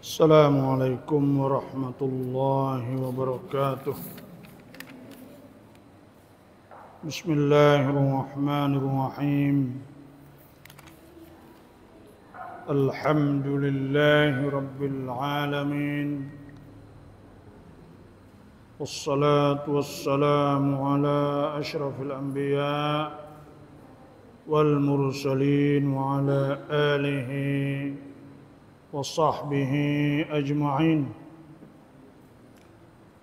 السلام عليكم ورحمة الله وبركاته. بسم الله الرحمن الرحيم. الحمد لله رب العالمين، والصلاة والسلام على أشرف الأنبياء والمرسلين وعلى آله وصحبه أجمعين.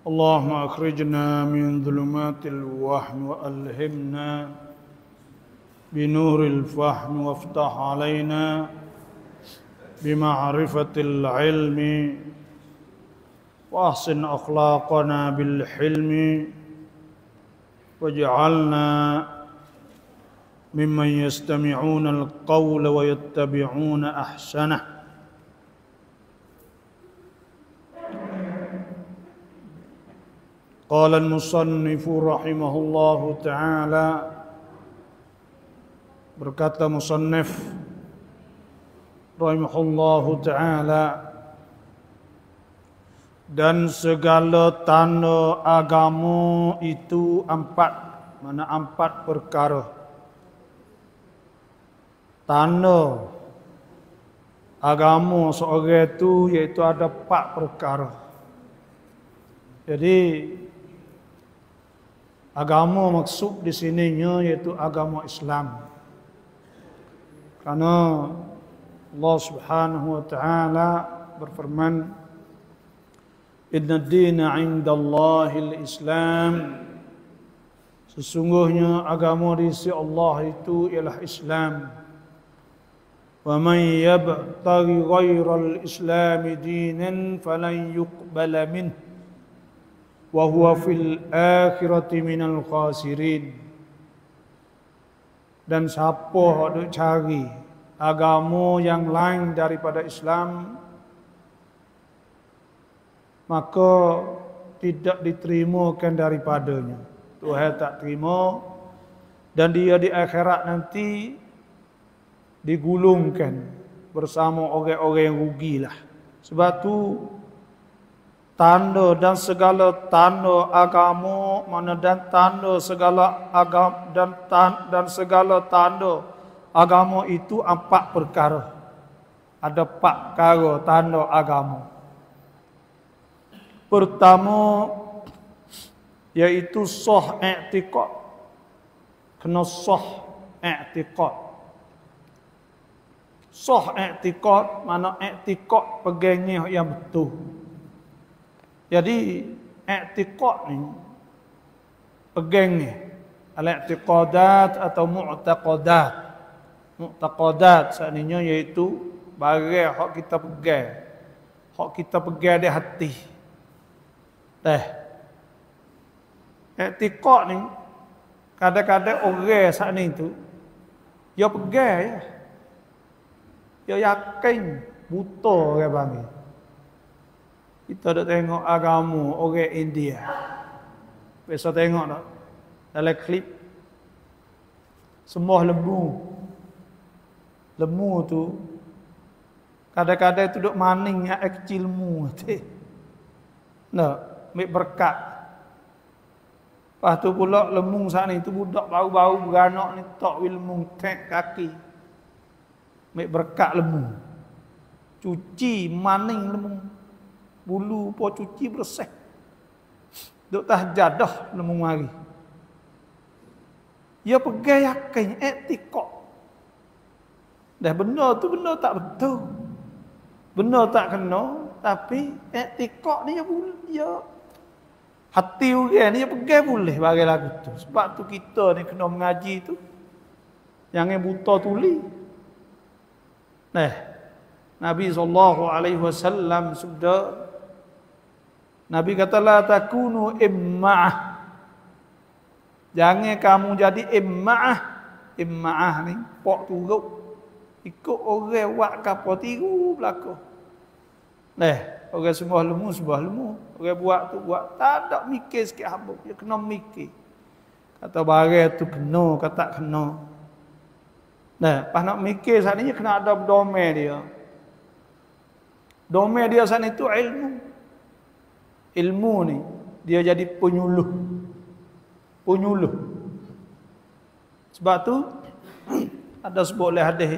اللهم أخرجنا من ظلمات الوهم وألهمنا بنور الفهم، وافتح علينا بمعرفة العلم، وأحسن أخلاقنا بالحلم، واجعلنا ممن يستمعون القول ويتبعون أحسنه. قال المصنف رحمه الله تعالى، berkata musannif rahimahullahu ta'ala, dan segala tanda agama itu empat perkara. Tanda agama seorang itu iaitu ada 4 perkara. Jadi agama maksud di sininya iaitu agama Islam. Karena Allah Subhanahu wa taala berfirman, "Inna ad-dina 'indallahil Islam." Sesungguhnya agama di sisi Allah itu ialah Islam. Wa man yabtaghi ghairal Islami dinan falan yuqbala minhu wa huwa fil akhirati minal khasirin. Dan siapa hendak cari agama yang lain daripada Islam, maka tidak diterimakan daripadanya. Tuhan tak terima, dan dia di akhirat nanti digulungkan bersama orang-orang yang rugilah. Sebab tu tanda dan segala tanda agama, mana dan tanda segala agama dan segala tanda agama itu 4 perkara. Ada 4 perkara tanda agama. Pertama yaitu sah i'tiqad. Kena sah i'tiqad. Sah i'tiqad mana i'tiqad pegangnya yang betul. Jadi i'tiqad ni pegangnya al-i'tiqadat atau mu'taqadat. Mu'taqadat sebenarnya iaitu barang hak kita pegang. Hak kita pegang di hati. I'tiqad ni kadang-kadang orang saat ni tu dia pegang ya. Dia yakin buta orang panggil. Kita dah tengok agama orang India. Biasa tengok tak? Dalam klip. Sembah lembu. Lembu tu kadang-kadang tu duk maning yang kecil mu. Nak, ambil berkat. Lepas tu pula lembu saat ni tu budak baru-baru beranak ni tak lembu tek kaki. Ambil berkat lembu. Cuci maning lembu. Bulu po cuci bersih. Duk tahajud dah lembu mari. Dia pegang yakin i'tiqad. Dah benda tu benda tak betul. Benda tak kena, tapi i'tiqad ni dia hati orang ni dia pegang boleh bagi lagu tu. Sebab tu kita ni kena mengaji tu jangan buta tuli. Nabi SAW sudah Nabi kata la takunu imma'ah. Jangan kamu jadi imma'ah. Imma'ah ni pok turuk. Ikut orang buat kapal tiru belaka. Orang sembah lemu. Orang buat tu buat. Tak ada mikir sikit habuk. Dia kena mikir. Kata barang tu kena, kata tak kena. Pas nak mikir saat ni kena ada berdomen dia. Domain dia sana itu ilmu. Ilmu ni dia jadi penyuluh. Penyuluh. Sebab tu ada sebuah oleh hadis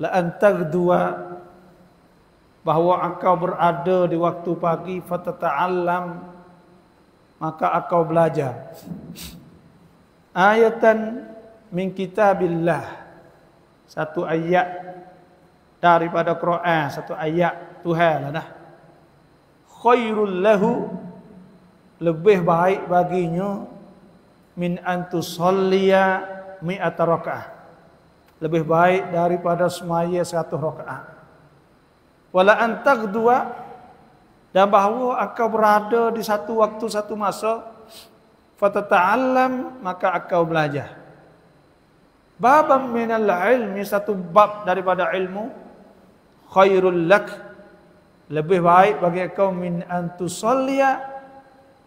la antagdua, bahawa engkau berada di waktu pagi, fatata'allam, maka engkau belajar ayatan min kitabillah, satu ayat daripada Quran, satu ayat Tuhan lah dah. Khairul lahu, lebih baik baginya, min antusalliya mi'ata rakaah, lebih baik daripada semaya 100 rakaat. Wala antagdua, dan bahawa engkau berada di satu waktu, satu masa, fatata'allam, maka engkau belajar. Babam minal ilmi, satu bab daripada ilmu, khairul lak, lebih baik bagi engkau, min antusalliya,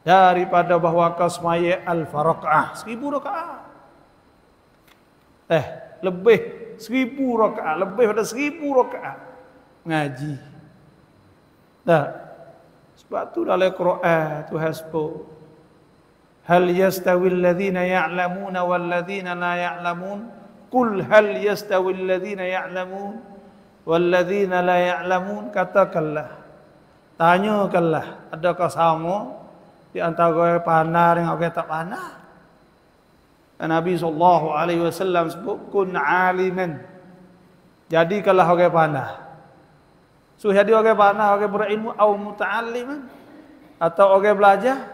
daripada bahawa engkau semaya alfa rakaah, 1000 rakaat. Lebih 1000 rakaat, lebih pada 1000 rakaat ngaji. Dah. Sebab tu dalam Quran Tuhan sebut, hal yastawil ladzina ya'lamuna wal ladzina la ya'lamun, qul hal yastawil ladzina ya'lamun wal ladzina la ya'lamun, katakanlah, tanyakanlah, adakah sama di antara orang pandai dengan orang tak pandai? Nabi SAW sebut, kun aliman, jadikanlah orang pandai. So jadi orang pandai, orang berilmu, au muta'alliman, atau orang belajar,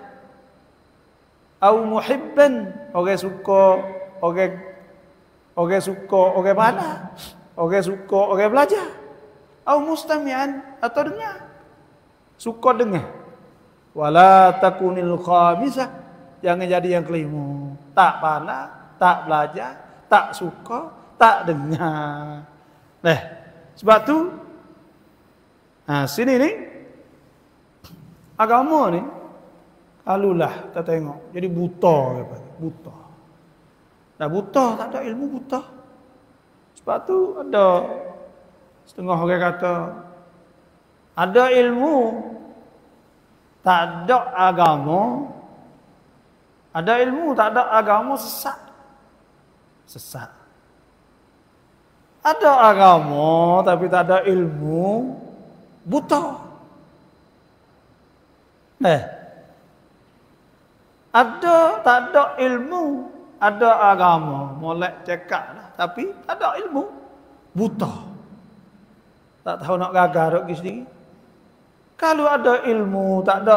au muhibban, orang suka, orang suka orang pandai, orang suka orang belajar, au mustami'an, atau dengar, suka dengar. Wala takunil khamisah, jangan jadi yang kelima, tak pandai, tak belajar, tak suka, tak dengar. Sebab tu sini ni agama ni kalulah kita tengok jadi buta, buta. Dah buta, tak ada ilmu, buta. Sebab tu ada setengah orang kata ada ilmu, tak ada agama. Ada ilmu, tak ada agama, sesat. Sesat. Ada agama tapi tak ada ilmu, buta. Ada, tak ada ilmu, ada agama, molek cekak lah, tapi tak ada ilmu, buta. Tak tahu nak gagal dok sendiri. Kalau ada ilmu, tak ada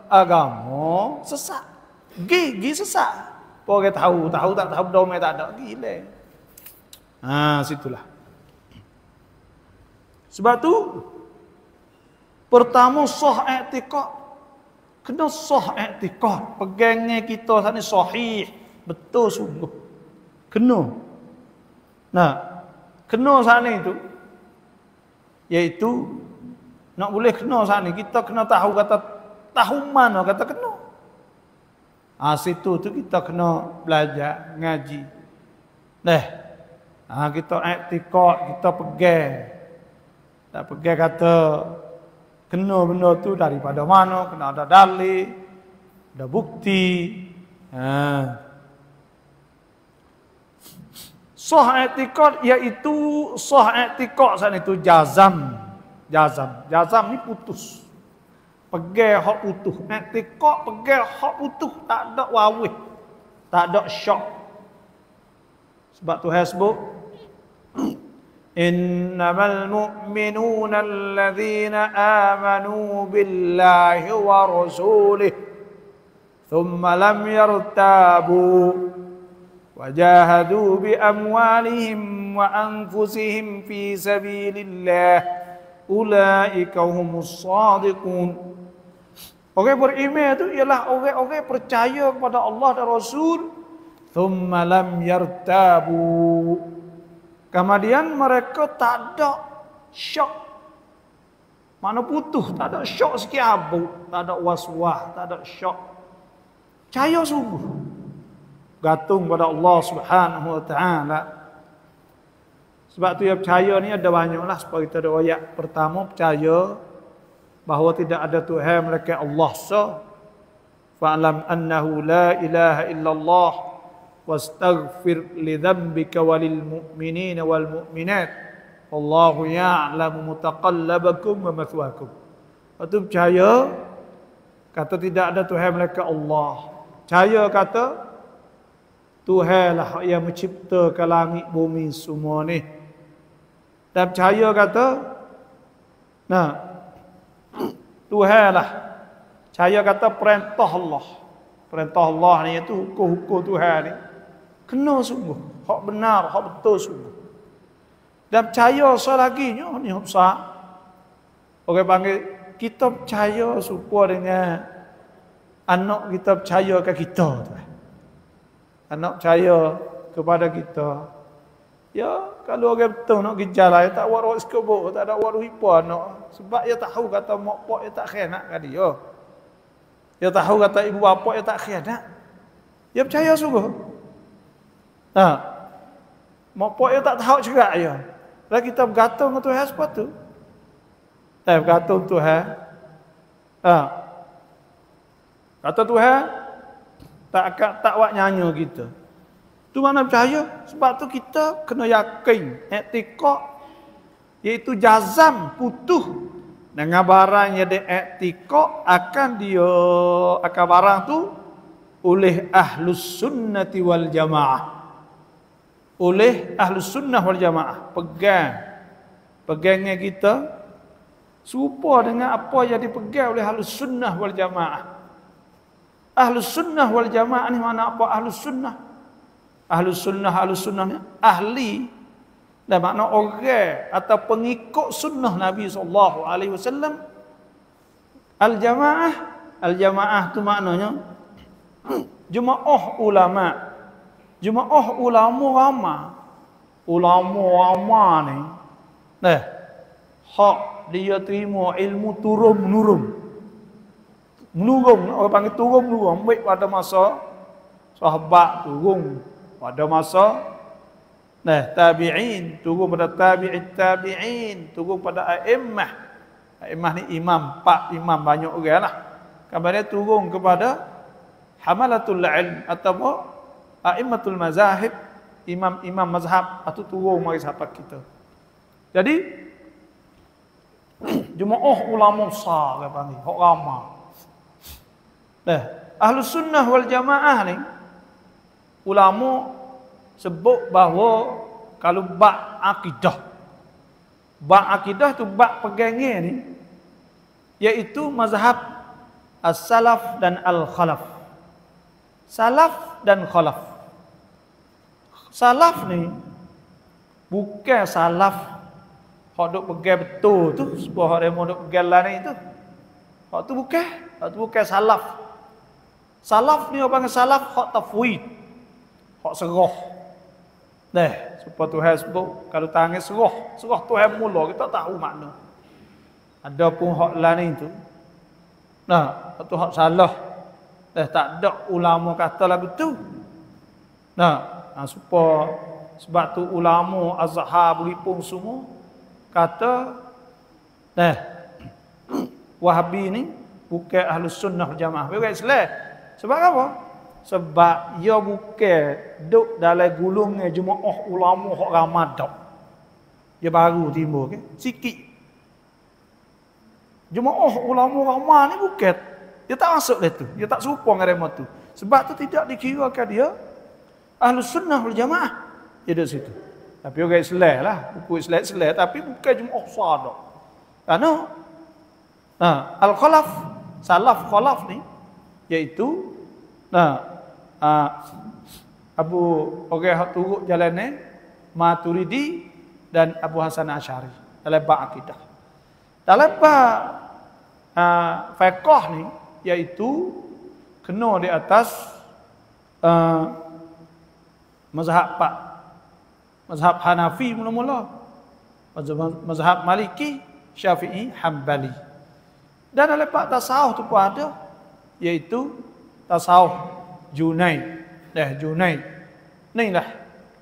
agama, sesat. Gigi sesat. Orang tahu tak tahu, domain tak ada, gila. Situlah. Sebab tu pertama sah i'tiqad. Kena sah i'tiqad. Pegangnya kita sana sahih, betul sungguh. Kena. Kena sana itu iaitu nak boleh kena sana, kita kena tahu kata tahu mana kata kena. Situ tu kita kena belajar ngaji. Kita i'tiqad, kita pegang. Tak pegang kata kena benda tu daripada mana, kena ada dalil, ada bukti. Sah i'tiqad iaitu sah i'tiqad sana itu jazam. Jazam ni putus. Pegang hak utuh. I'tiqad pegang hak utuh, tak ada wawih, tak ada syak. Sebab Tuhan sebut innamal mu'minuna alladzina amanu billahi wa rasulih thumma lam yartabu wajahadu bi amwalihim wa anfusihim fi sabilillah ulaika humus shadiqun. Orang beriman itu ialah orang-orang percaya kepada Allah dan Rasul, thumma lam yartabu, kemudian mereka tak ada syak. Mana putus, tak ada syak sikit abu, tak ada waswah, tak ada syak. Percaya sungguh, gantung pada Allah Subhanahu wa taala. Sebab tu yang percaya ni ada banyaklah. Sebab kita ada ayat pertama percaya bahawa tidak ada Tuhan melainkan Allah. Fa'lam annahu la ilaha illallah wastaghfir li dhanbika walil mu'minina wal mu'minat wallahu ya'lamu mutaqallabakum wa mathwaakum. Waktu percaya kata tidak ada Tuhan melainkan Allah. Percaya kata Tuhan lah yang menciptakan langit bumi semua ni. Dan percaya kata Tuhan lah. Percaya kata perintah Allah. Perintah Allah ni itu hukum-hukum Tuhan ni kena sungguh, hak benar, hak betul sungguh. Dan percaya selagi ni besar. Orang panggil kita percaya supaya dengan anak kita percaya ke kita tu. Anak percaya kepada kita. Ya, kalau orang betul nak kejar lah, tak buat rot sekebuk, tak ada buat hipa anak. Sebab dia tahu kata mak pak dia tak khianat kat dia. Dia tahu kata ibu bapa dia tak khianat. Dia percaya sungguh. Mak pak dia tak tahu cerak dia. Kalau kita bergantung dengan Tuhan sebab tu. Bergantung Tuhan. Kata Tuhan tak buat nyanyi kita. Tu mana percaya? Sebab tu kita kena yakin, i'tiqad iaitu jazam putuh dengan barang yang i'tiqad akan barang tu oleh ahlus sunnati wal jamaah. Oleh ahlus sunnah wal jamaah, pegangnya kita serupa dengan apa yang dipegang oleh ahlus sunnah wal jamaah. Ahlus sunnah wal jamaah ni mana apa ahlus sunnah? Ahlus sunnah ni ahli dan makna orang atau pengikut sunnah Nabi SAW. Al-jamaah tu maknanya jemaah ulama. Jemaah ulama ramai. Ulama ramai ni hak dia terima ilmu turun-menurun. Menurun, orang panggil turun-menurun. Baik pada masa sahabat turun, pada masa tabi'in, turun pada tabi'in, turun pada a'immah. A'immah ni imam, 4 imam banyak orang lah. Kemudian turun kepada hamalatul ilm atau a'immatul mazahib, imam-imam mazhab, atau turun mari sahabat kita. Jadi jemaah ulama besar kata ni, hak ramai. Ahlus sunnah wal jamaah ni ulama sebut bahawa kalau bab akidah tu bab pegangnya ni iaitu mazhab as-salaf dan al-khalaf. Salaf dan khalaf. Salaf ni bukan salaf hak duk pegang betul tu, sebab hak demo duk pegang lah ni tu. Hak tu bukan salaf. Salaf ni orang panggil salaf hak tafwid. Hak serah. Supaya Tuhan sebut kalau tangan serah Tuhan mula, kita tahu makna. Ada pun hak lain tu. Itu hak salah. Tak ada ulama kata lagu tu. Supaya sebab tu ulama Azhar beripung semua kata Wahabi ni bukan ahlus sunnah wal jamaah, bukan Islam. Sebab apa? Sebab dia bukan duduk dalam gulungan jemaah ulama hak ramai dak. Dia baru timbul ke? Sikit. Jemaah ulama ramai ni bukan, dia tak masuk dia tu. Dia tak serupa dengan mereka tu. Sebab tu tidak dikirakan dia ahlus sunnah wal jamaah. Dia duduk situ. Tapi orang Islam lah, buku Islam tapi bukan jemaah besar dak. Karena al-khalaf, salaf khalaf ni iaitu Abu orang hak turut jalan ni Maturidi dan Abu Hasan Asy'ari dalam bab akidah. Dalam bab fiqh ni iaitu kena di atas mazhab mazhab Hanafi mula-mula, mazhab Maliki, Syafi'i, Hambali. Dan dalam bab tasawuf tu pun ada iaitu tasawuf Junaid. Junaid. Inilah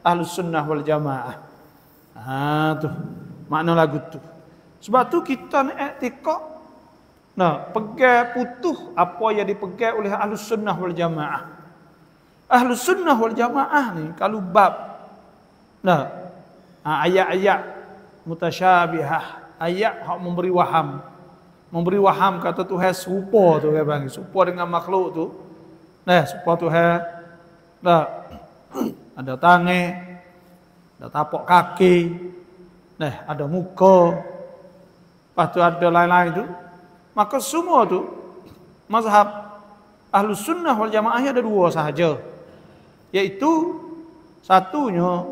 ahlus sunnah wal jamaah. Tu makna lagu tu. Sebab tu kita ni i'tikad. Nah, pegang putus apa yang dipegang oleh Ahlus Sunnah wal Jamaah. Ahlus Sunnah wal Jamaah ni kalau bab ayat-ayat mutasyabihah, ayat hak memberi waham. Memberi waham kata Tuhan serupa tu, dia panggil serupa dengan makhluk tu. Serupa Tuhan ada tangan, ada tapak kaki, ada muka, lepas tu ada lain-lain tu. Maka semua tu mazhab Ahlus Sunnah wal Jamaah ada dua sahaja. Iaitu satunya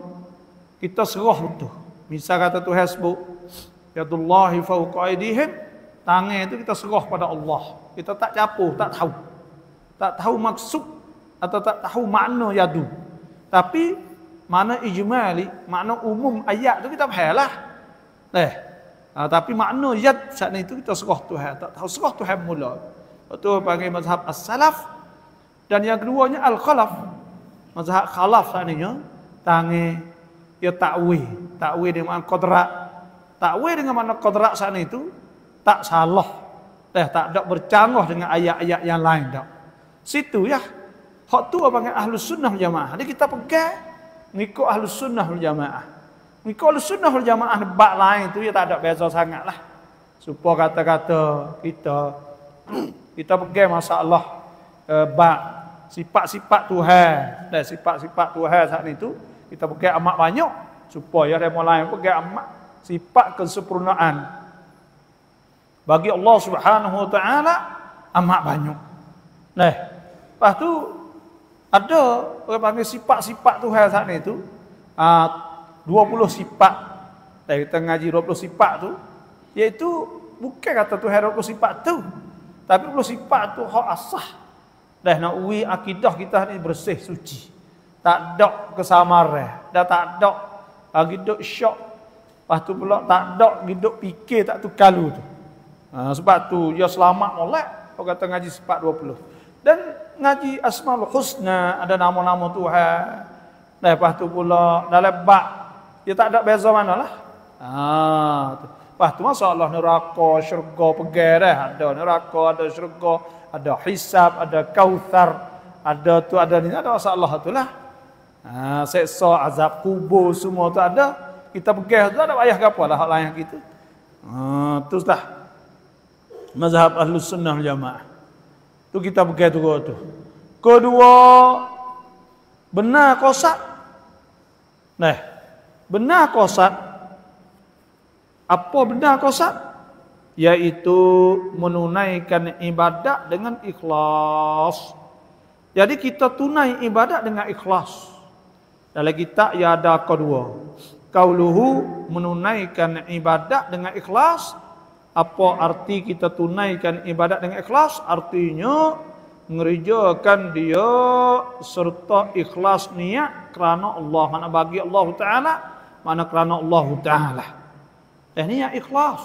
kita serah betul. Misal kata Tuhan sebut yadullahi fawqa aydihim, tangan itu kita serah pada Allah. Kita tak campur, tak tahu. Tak tahu maksud atau tak tahu makna yadu. Tapi makna ijmali, makna umum ayat tu kita fahamlah. Tapi makna yad saat itu kita serah Tuhan, tak tahu serah Tuhan mula. Itu panggil mazhab as-salaf. Dan yang keduanya al-khalaf. Mazhab khalaf saat ini tangan ya takwil dengan makna qadrat. Takwil dengan makna qadrat saat itu tak salah. Tak ada bercanggah dengan ayat-ayat yang lain dak. Situ ya. Hak tu panggil Ahlus Sunnah wal Jamaah. Jadi kita pegang ngikut Ahlus Sunnah wal Jamaah. Ngikut Ahlus Sunnah wal Jamaah bab lain tu ya tak ada beza sangatlah. Supaya kata-kata kita pegang masalah bab sifat-sifat Tuhan. Dan sifat-sifat Tuhan saat itu kita pegang amat banyak supaya ada lain pegang amat sifat kesempurnaan bagi Allah Subhanahu wa taala amat banyak. Lepas tu ada orang panggil sifat-sifat Tuhan saat itu 20 sifat. Kita ngaji 20 sifat tu, iaitu bukan kata Tuhan 20 sifat tu, tapi 20 sifat tu hak asah. Nak uwi akidah kita ni bersih suci. Tak ada kesamaran, dah tak ada hidup syok. Lepas tu pula tak ada hidup fikir tak tu kalu tu. Sebab tu ya selamat molek orang kata ngaji sifat 20. Dan ngaji Asmaul Husna, ada nama-nama Tuhan. Lepas tu pula dalam bab dia tak ada beza manalah. Lepas tu masalah neraka, syurga pegang dah. Ada neraka, ada syurga, ada hisab, ada kautsar, ada tu ada ni, ada masalah itulah. Seksa, azab kubur semua tu ada. Kita pegang tu ada payah ke apalah hak lain gitu. Tu dah mazhab Ahlus Sunnah wal Jamaah. Tu kita pegang tu. Kedua, benar qasad. Benar qasad. Apa benar qasad? Yaitu menunaikan ibadat dengan ikhlas. Jadi kita tunai ibadat dengan ikhlas. Dalam kitab ya ada kedua. Qauluhu menunaikan ibadat dengan ikhlas. Apa arti kita tunaikan ibadat dengan ikhlas? Artinya mengerjakan dia serta ikhlas niat kerana Allah. Mana bagi Allah Ta'ala, mana kerana Allah Ta'ala. Niat ikhlas.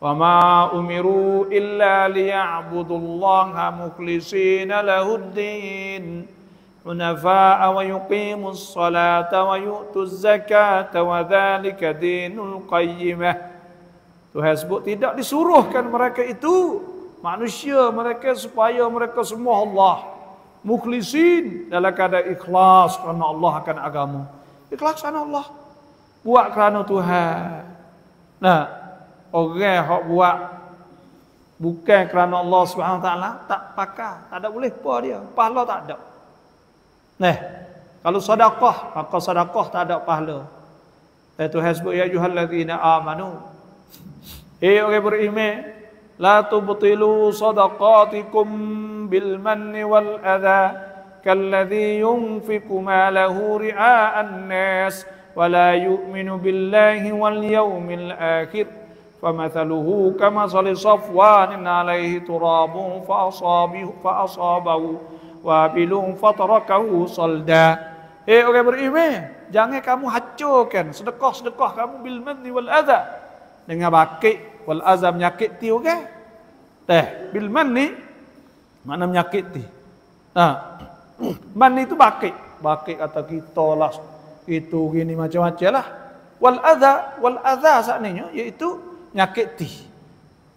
Wa ma umiru illa liya'budullaha mukhlishina lahuddin hunafa'a wa yuqimus salata wa yu'tuz zakata wa dhalika dinul qayyimah. Tuhan sebut tidak disuruhkan mereka itu manusia mereka supaya mereka semua Allah mukhlisin dalam keadaan ikhlas kerana Allah akan agama. Ikhlas kerana Allah. Buat kerana Tuhan. Orang yang buat bukan kerana Allah Subhanahu Wa Taala tak pakar, tak ada boleh apa dia. Pahala tak ada. Kalau sedekah, maka sedekah tak ada pahala. Tuhan sebut ya ayyuhallazina amanu. Orang beriman, la tubtilu sadaqatikum bil manni wal adha kalladhi yunfiqu malahu ri'a'an nas wa la yu'minu billahi wal yawmil akhir famathaluhu kamathali safwanin 'alaihi turabun fa'asabahu wa bilun fatarakahu salda. Orang beriman, jangan kamu hancurkan sedekah-sedekah kamu bil manni wal adha dengan bakit wal azam menyakiti orang. Bil manni makna menyakiti. Man itu bakit. Bakit kata kita lah itu gini macam-macam lah. wal adza saknanya iaitu nyakiti.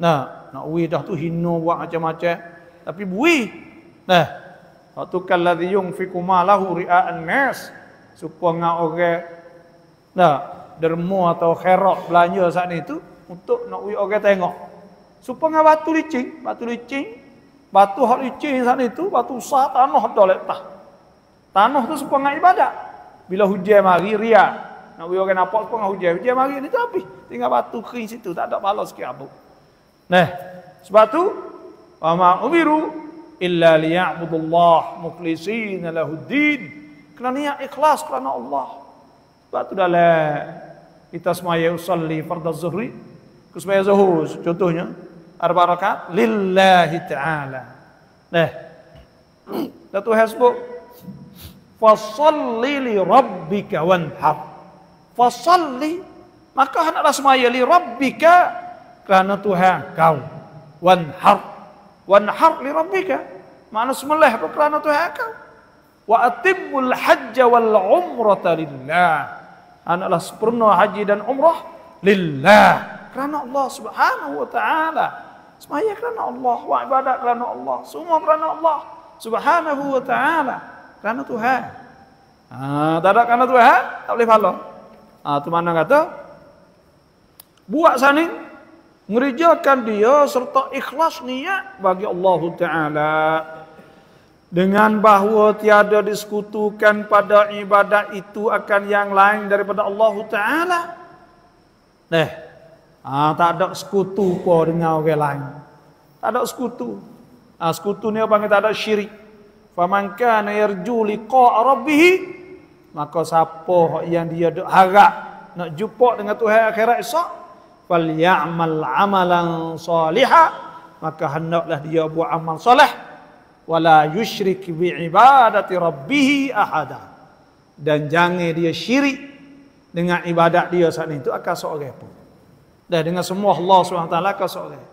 Nah, nak wi dah tu hina buat macam-macam tapi bui. Nah, waktu kalladhi yunfiqu malahu ria'an nas, supaya orang derma atau khairat belanja saat ni tu untuk nak wi orang tengok. Supaya batu licin, batu hak licin saat ni tu batu besar tanah dah letak. Tanah tu supaya ibadat. Bila hujan mari ria, nak wi orang nampak supaya hujan mari ni tu habis. Tinggal batu kering situ, tak ada balas sikit abuk. Nah, sebab tu wa ma umiru illa liya'budullah mukhlishina lahuddin. Kerana niat ikhlas kerana Allah. Sebab tu dalam kita semaya usalli fardhu zuhri, ke semaya zuhur contohnya arba rakaat lillahi ta'ala. Nah, Datuk Hasbuk fasalli li rabbika wanhar. Fasalli, maka hendaklah semaya li rabbika kerana Tuhan kau. Wanhar li rabbika, makna sembelih kerana Tuhan kau. Wa atimmul hajja wal umrata lillah, hendaklah sempurna haji dan umrah lillah, kerana Allah Subhanahu wa taala. Semaya kerana Allah, wa ibadat kerana Allah, semua kerana Allah Subhanahu wa taala, kerana Tuhan. Tak ada kerana Tuhan tak boleh pahala. Tu mana kata buat saning mengerjakan dia serta ikhlas niat bagi Allah Ta'ala, dengan bahawa tiada disekutukan pada ibadat itu akan yang lain daripada Allah Ta'ala. Tak ada sekutu pun dengan orang lain. Tak ada sekutu. Sekutu ni apa? Tak ada syirik. Faman kana yarju liqa'a rabbih, maka siapa yang dia harap nak jumpa dengan Tuhan akhirat esok, falyamal amalan salihah, maka hendaklah dia buat amal soleh, wala yusyrik bi ibadati rabbih ahada, dan jangan dia syirik dengan ibadat dia saat itu akan seorang pun. Dan dengan semua Allah SWT akan seorang.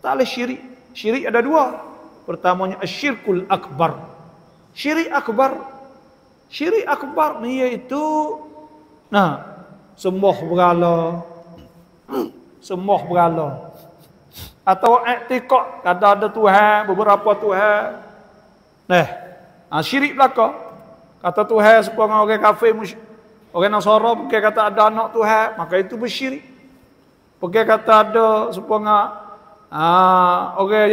Tak boleh syirik. Syirik ada dua. Pertamanya asyirkul akbar. Syirik akbar ni iaitu sembah berhala atau i'tiqad kata ada Tuhan, beberapa Tuhan. Syirik belaka. Kata Tuhan supaya orang kafir, orang Nasara pergi kata ada anak Tuhan, maka itu bersyirik. Pergi kata ada supaya orang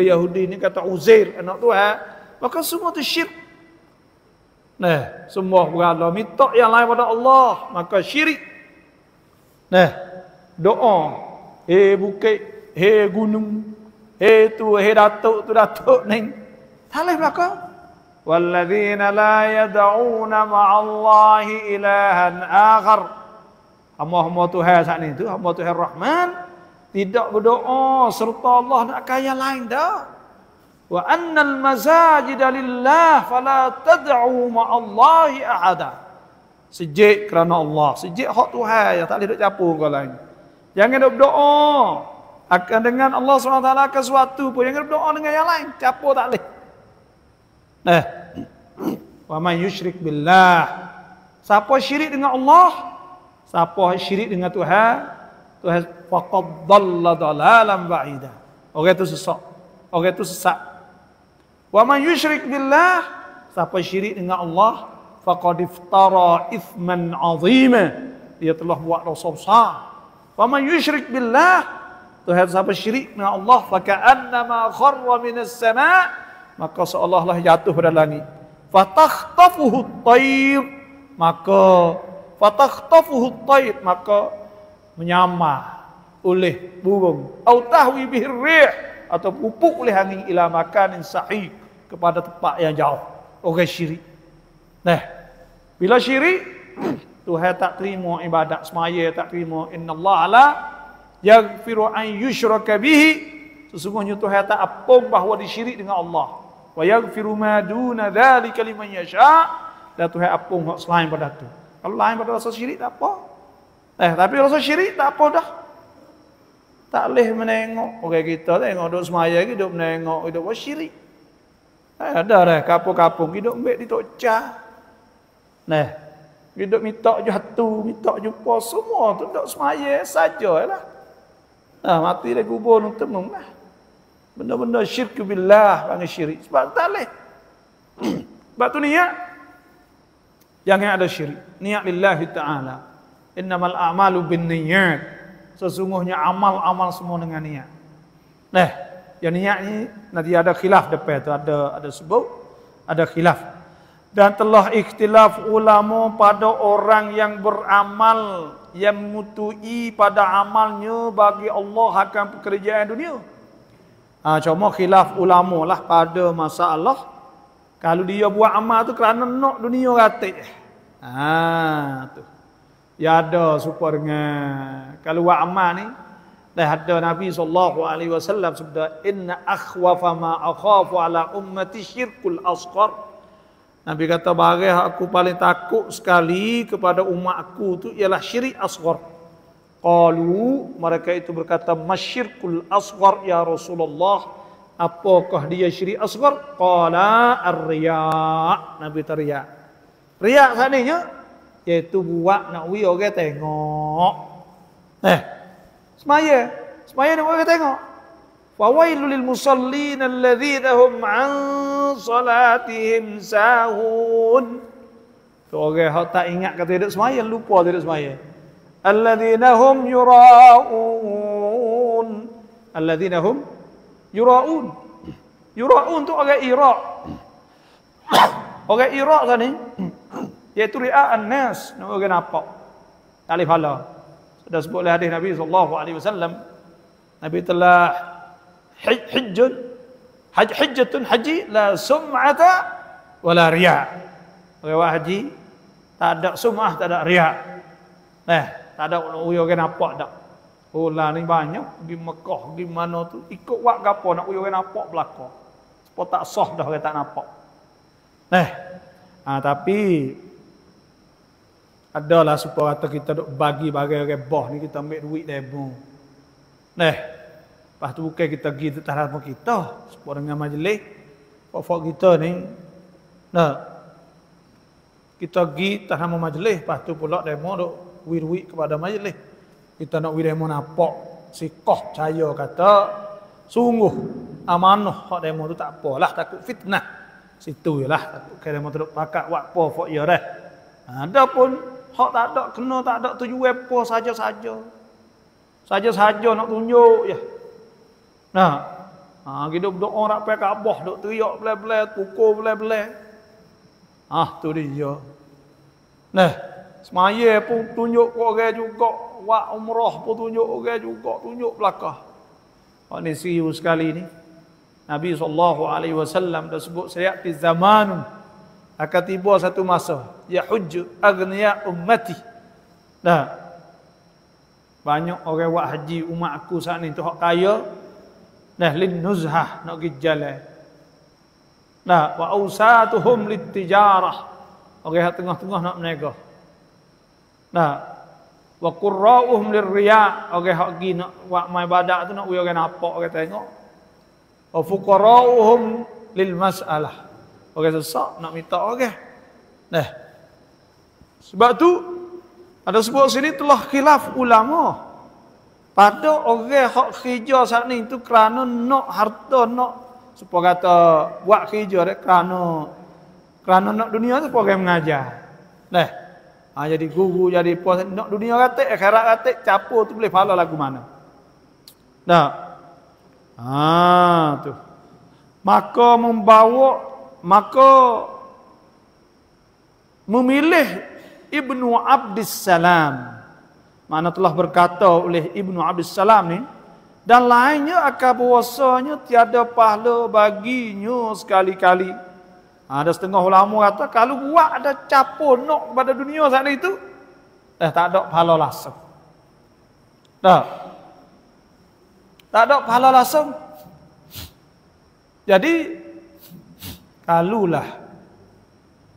Yahudi ni kata Uzair anak Tuhan, maka semua itu syirik. Semua berhala minta yang lain pada Allah, maka syirik. Doa, bukit, gunung, datuk ni, tak boleh belaka. Walladzina la yad'una ma'allahi ilahan akhar. Hamba-hamba Tuhan saat ni tu, hamba Tuhan Rahman, tidak berdoa serta Allah nak kaya lain dah. Wa annal masajida lillah fala tad'u ma'allahi ahada. Sejik kerana Allah, sejik hak Tuhan yang tak boleh duk campur kau lain. Jangan duk berdoa akan dengan Allah SWT akan sesuatu pun, jangan berdoa dengan yang lain, campur tak boleh. Wa man yusyrik billah, siapa syirik dengan Allah, siapa syirik dengan Tuhan faqad dhalla dhalalan ba'ida. Orang itu sesat, orang itu sesat. Wa man yusyrik billah, siapa syirik dengan Allah, faqad iftara ithman 'azima, dia telah buat dosa besar. Wa man yusyrik billah, Tuhan siapa syirik dengan Allah, fa ka'annama kharra minas sama', maka seolah-olah jatuh pada langit. Fatakhtafuhu at-tayr, maka menyamar oleh burung. Au tahwi bihi rih, atau pupuk oleh angin ila makanin sahih, kepada tempat yang jauh. Orang syirik. Bila syirik, Tuhan tak terima ibadat semaya, tak terima. Innallaha la yaghfiru an yushraka bihi, sesungguhnya Tuhan tak ampun bahawa disyirik dengan Allah. Wa yaghfiru ma duna dzalika liman yasha, dan Tuhan ampun hak selain pada tu. Kalau lain pada rasa syirik tak apa. Tapi rasa syirik tak apa dah. Tak boleh menengok orang kita tengok duk semaya hidup menengok hidup buat syirik. Ada dah kampung-kampung hidup ambil di tok cah. Hidup minta jatuh, minta jumpa semua tu dok semaya sajalah. Mati dia kubur nu temung lah. Benda-benda syirik billah, panggil syirik. Sebab tak boleh. Sebab tu niat jangan ada syirik. Niat lillahi ta'ala. Innamal a'malu binniyat. Sesungguhnya amal-amal semua dengan niat. Yang niat ni nanti ada khilaf depan tu, ada sebut, ada khilaf. Dan telah ikhtilaf ulama pada orang yang beramal yang mutui pada amalnya bagi Allah akan pekerjaan dunia. Cuma khilaf ulama lah pada masalah kalau dia buat amal tu kerana nak dunia ratik. Tu. Ya ada supaya dengan kalau buat amal ni dah ada Nabi SAW sebut inna akhwafa ma akhafu ala ummati syirkul asghar. Nabi kata barang aku paling takut sekali kepada umatku tu ialah syirik asghar. Qalu, mereka itu berkata masyirkul asghar ya Rasulullah. Apakah dia syirik asghar? Qala ar-riya'. Nabi teriak. Riya' sebenarnya iaitu buat nak wi orang tengok. Semaya nak orang tengok. Fawailul lil musallin alladhina hum an salatihim sahun. Tu orang hak tak ingat kata hidup semaya, lupa hidup semaya. Alladhina hum yura'un. Alladhina hum yura'un. Yura'un tu orang Iraq. Orang Iraq tadi iaitu ria'an nas, nak orang nampak. Tak boleh pahala. Sudah sebut oleh hadis Nabi SAW. Nabi telah hajjatun haji la sum'ata wala riya'. Orang haji tak ada sum'ah, tak ada riya'. Tak ada orang nampak dak. Lah ni banyak pergi Mekah, pergi mana tu ikut buat gapo nak orang nampak belaka. Sebab tak sah dah orang tak nampak. Tapi adalah supaya kita duk bagi orang boh ni kita ambil duit demo. Lepas tu bukan kita pergi tu taraf kita supaya dengan majlis pokok kita ni. Kita pergi taraf majlis, lepas tu pula demo duk duit kepada majlis. Kita nak demo nampak sikoh percaya kata sungguh amanah hak demo tu tak apalah, takut fitnah. Situ jelah takut ke demo tu duk pakat buat apa fok ya dah. Adapun hak tak ada kena tak ada tujuan apa saja-saja. Saja-saja nak tunjuk je. Kita berdoa nak pergi Kaabah, duk teriak belai-belai, pukul belai-belai. Tu dia. Semaya pun tunjuk orang juga, buat umrah pun tunjuk orang juga, tunjuk belakang. Ni serius sekali ni. Nabi SAW dah sebut sayati zamanun, akan tiba satu masa yahujju aghniya ummati. Banyak orang buat haji umat aku saat ni tu hak kaya. Lin nuzhah nak pergi jalan. Wa ausatuhum litijarah. Orang hak tengah-tengah nak berniaga. Wa qurra'uhum lirriya. Orang hak pergi nak buat mai ibadat tu nak orang nampak, orang tengok. Wa fuqara'uhum lil mas'alah. Orang sesak nak minta orang. Sebab tu ada sebut sini telah khilaf ulama pada orang hak kerja saat ni tu kerana nak harta, nak supaya kata buat kerja dia kerana nak dunia tu orang mengajar. Jadi guru, jadi apa nak dunia ratik, akhirat ratik, capur tu boleh pahala lagu mana. Tu. Maka memilih Ibnu Abdissalam, mana telah berkata oleh Ibnu Abdissalam ni, dan lainnya akan bahwasanya tiada pahala baginya sekali-kali. Ada setengah ulama kata kalau buat ada capur nak pada dunia saat itu, tak ada pahala langsung. Tak ada pahala langsung. Jadi kalulah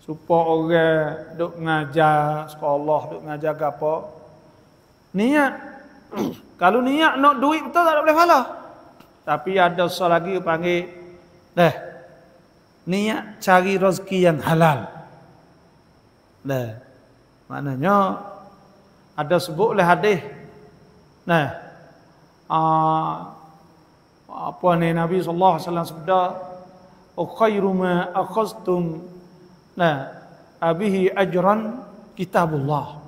supaya orang duk ngajar sekolah, duk ngajar apa, niat. Kalau niat nak duit betul tak boleh pahala. Tapi ada sesuatu lagi panggil niat cari rezeki yang halal. Maknanya ada sebut oleh hadis. Nah, apa ni Nabi sallallahu alaihi wasallam sabda, khairu ma akhadtum abihi ajran kitabullah.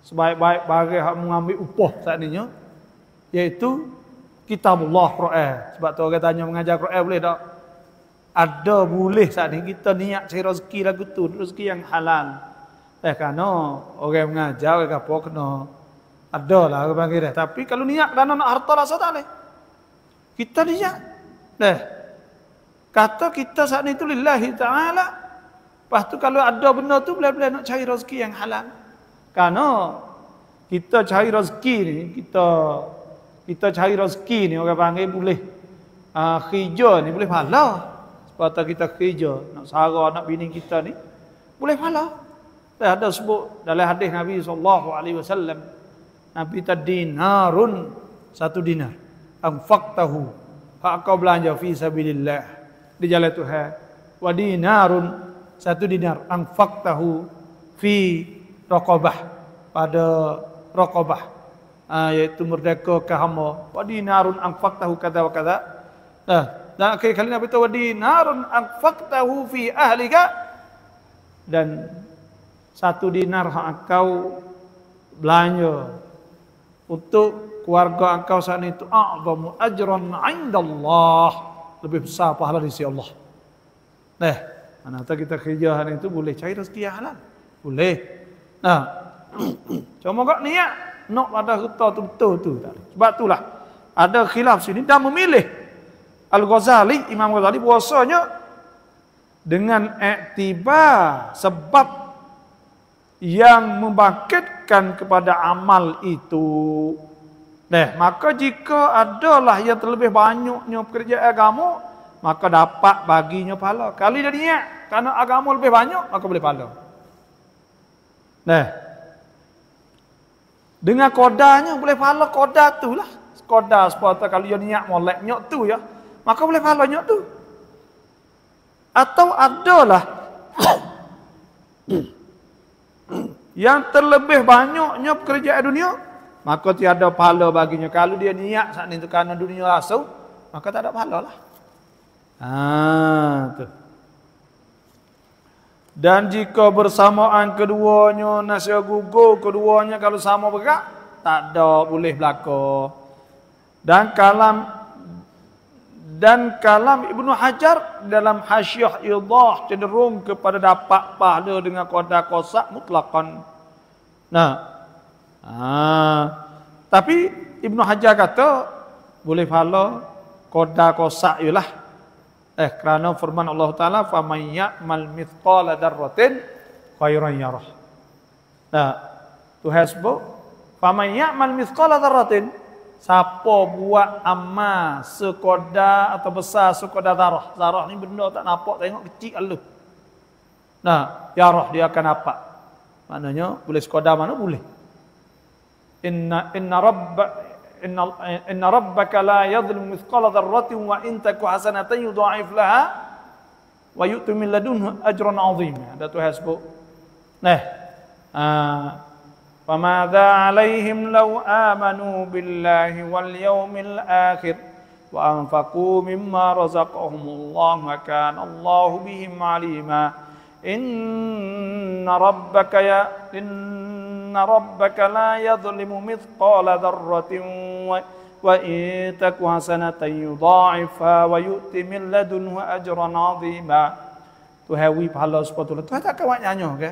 Sebaik-baik bagi hak mengambil upah saat ini iaitu kitabullah, Quran. Sebab tu orang tanya mengajar Quran boleh tak? Ada boleh saat ini kita niat cari rezeki lagu tu, rezeki yang halal. Kerana orang mengajar orang apa kena ada lah orang panggil dah. Tapi kalau niat kerana nak harta rasa tak boleh. Kita niat. Kata kita saat ini tu lillahi ta'ala. Lepas tu kalau ada benda tu boleh-boleh nak cari rezeki yang halal. Kerana kita cari rezeki ni, kita cari rezeki ni orang panggil boleh kerja ni boleh pahala. Sebab kita kerja nak sara nak bini kita ni boleh pahala. Ada sebut dalam hadis Nabi sallallahu alaihi wasallam, Nabi tadi dinarun, 1 dinar. Anfaqtahu, hak kau belanja fi sabilillah, di jalan Tuhan. Wa dinarun, 1 dinar. Anfaqtahu fi raqabah, pada raqabah, iaitu merdeka ke hamba. Wa dinarun anfaqtahu kadza wa kadza. Dan akhir kali Nabi tahu, wa dinarun anfaqtahu fi ahlika, dan 1 dinar hak kau belanja untuk keluarga engkau saat itu, a'zamu ajran 'indallah, lebih besar pahala di sisi Allah. Mana tahu kita kerja hari itu boleh cari rezeki yang halal. Boleh. Cuma kau niat nak pada harta tu betul tu tak. Sebab itulah ada khilaf sini dan memilih Al-Ghazali, Imam Ghazali puasanya dengan iktibar sebab yang membangkitkan kepada amal itu. Maka jika adalah yang terlebih banyaknya pekerjaan agama, maka dapat baginya pahala. Kalau dia niat kerana agama lebih banyak, maka boleh pahala. Dengan kodanya boleh pahala koda tu lah. Koda sepatutnya kalau dia niat molek nyok tu ya, maka boleh pahala nyok tu. Atau adalah yang terlebih banyaknya pekerjaan dunia, maka tiada pahala baginya. Kalau dia niat saat itu kerana dunia langsung, maka tak ada pahala lah. Tu. Dan jika bersamaan keduanya, nasihat gugur keduanya kalau sama berat, tak ada boleh berlaku. Dan kalam Ibnu Hajar dalam Hasyiah Idah cenderung kepada dapat pahala dengan qada qasak mutlaqan. Tapi Ibnu Hajar kata boleh pahala qada qasak ialah kerana firman Allah Taala, faman ya'mal mithqala dzarratin khairan yarah. Tuhan sebut faman ya'mal mithqala dzarratin, siapa buat amal sekodar atau besar sekodar zarah. Zarah ni benda tak nampak, tengok kecil alu. Yarah dia akan nampak. Maknanya boleh sekodar mana boleh. Inna rabbaka la yadhlimu mithqala dzarratin wa in taku hasanatan yudha'if laha wa yu'ti min ladunhu ajran 'azima. Ada Tuhan sebut. فَمَاذَا عَلَيْهِمْ لَوْ آمَنُوا بِاللَّهِ وَالْيَوْمِ الْآخِرِ وَأَنْفَقُوا مِمَّا رَزَقَهُمُ اللَّهُ وَكَانَ اللَّهُ بِهِمْ عَلِيمًا إِنَّ رَبَّكَ لَا يَظْلِمُ مِثْقَالَ ذَرَّةٍ وَإِن تَكُ حَسَنَةً يُضَاعِفْهَا وَيُؤْتِ مِن لَّدُنْهُ أَجْرًا عَظِيمًا. Tuhan wi pahala sepatutnya. Tuhan tak kawat nyanyo ke?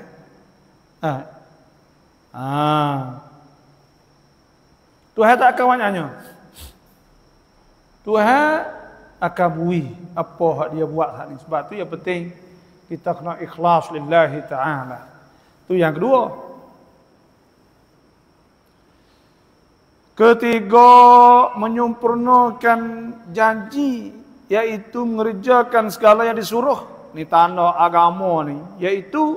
Tuhan tak akan nyanyo. Tuhan akan bui apa hak dia buat hak ni. Sebab tu yang penting kita kena ikhlas lillahi ta'ala. Tu yang kedua. Ketiga, menyempurnakan janji, iaitu mengerjakan segala yang disuruh. Ni tanda agama ni, iaitu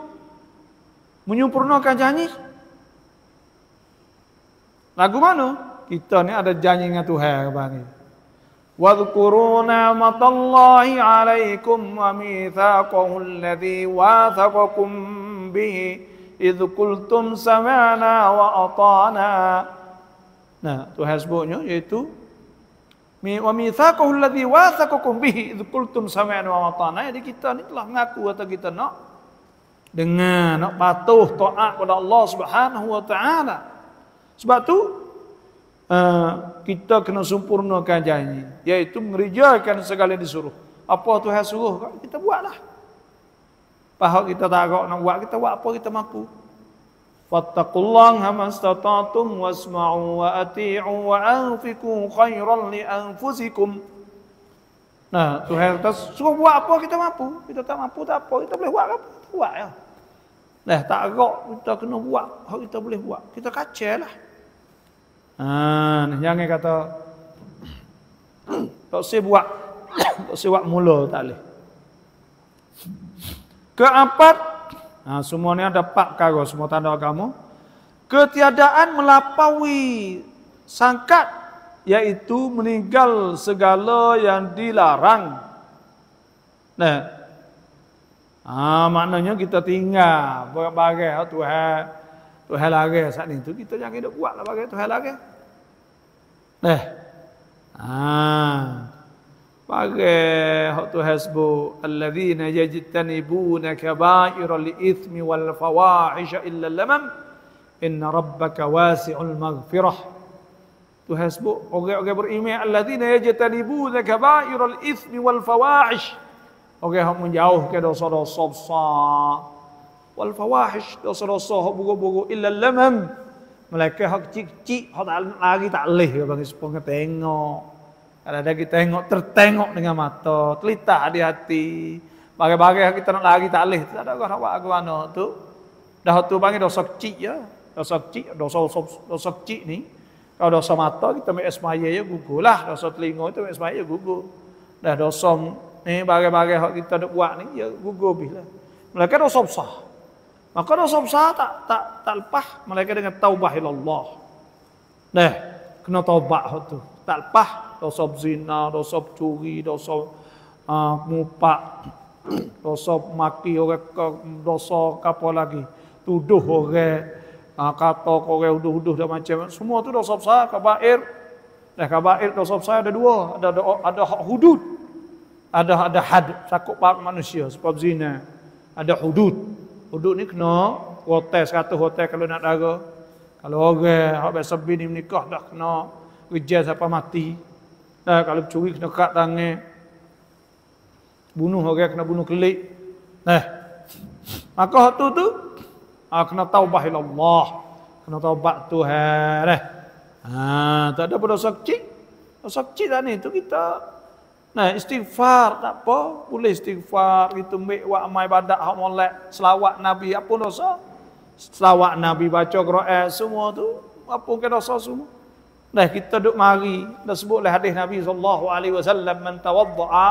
menyempurnakan janji. Lagu mana? Kita ni ada janji dengan Tuhan bang. Wadhkuru ni'matallahi 'alaikum wa mitsaqahu alladhi wathaqakum bihi idz qultum sami'na wa ata'na. Nah, Tuhan sebutnya yaitu wa mitsaqahu alladzi wathaqakum bihi idz qultum sami'na wa ata'na. Jadi kita ni telah mengaku atau kita nak dengan nak patuh taat kepada Allah Subhanahu wa taala. Sebab tu kita kena sempurnakan janji, iaitu mengerjakan segala yang disuruh. Apa Tuhan suruh kita buatlah. Pahak kita tak nak buat, kita buat apa kita mampu. Fattaqullaha mastata'tum wasma'u wa ati'u wa anfiqu khairan li anfusikum. Nah, Tuhan suruh buat apa kita mampu. Kita tak mampu tak apa, kita boleh buat apa? Kita buat ya. Nah, tak agak kita kena buat, hak kita boleh buat. Kita kacaulah. Jangan kata tak saya buat, tak saya buat mula tak boleh. Keempat, semua ni ada 4 perkara, semua tanda agama. Ketiadaan melampaui sangkat, iaitu meninggal segala yang dilarang. Nah, maknanya kita tinggal bagai Tuhan larang saat ni tu, kita jangan duk buatlah bagai Tuhan larang. Bagai hak Tuhan sebut alladzina yajtanibuna kaba'iral itsmi wal fawahisha illa lamam inna rabbaka wasi'ul maghfirah. Tuhan sebut orang-orang beriman alladzina yajtanibuna kaba'iral itsmi wal fawahish, orang yang menjauhkan dosa-dosa besar, wal fawahish, dosa-dosa hak buruk-buruk, illa lamam, mereka hak kecil-kecil hak tak lari tak leh bagi sepengah tengok. Ada kita tertengok dengan mata, telita di hati. Bagai-bagai kita nak lari tak leh, tak ada orang nak buat aku mana tu. Dah tu panggil dosa kecil ya. Dosa kecil, dosa kecil ni. Kalau dosa mata kita ambil semaya ya gugur lah. Dosa telinga kita ambil semaya gugur. Dah dosa ni bagai-bagai hak kita nak buat ni ya gugur bila. Mereka dosa besar. Maka dosa besar tak lepas mereka dengan taubah ilallah. Nah, kena taubat hak tu. Tak lepas dosa zina, dosa curi, dosa ngupak, dosa maki orang, dosa apa lagi, tuduh orang, kata orang uduh-uduh dan macam semua tu dosa besar, kabair. Dah kabair dosa besar ada 2, ada hak hudud, ada had, sakup pak manusia sebab zina. Ada hudud. Hudud ni kena hotel 100 hotel kalau nak dara. Kalau orang hak biasa bini menikah dah kena kejar sampai mati. Nah, kalau curi kena kat tangan. Bunuh orang kena bunuh kelik. Nah, maka hak tu kena taubah ilallah. Kena taubat Tuhan. Tak ada dosa kecil. Dosa kecil tak ni tu kita. Nah, istighfar tak apa, boleh istighfar itu ambil buat amal ibadat hak molek, selawat Nabi apa dosa? Selawat Nabi, baca Quran semua tu apa ke dosa semua. Nah, kita duk mari, dah sebutlah hadis Nabi sallallahu alaihi wasallam, man tawaddaa,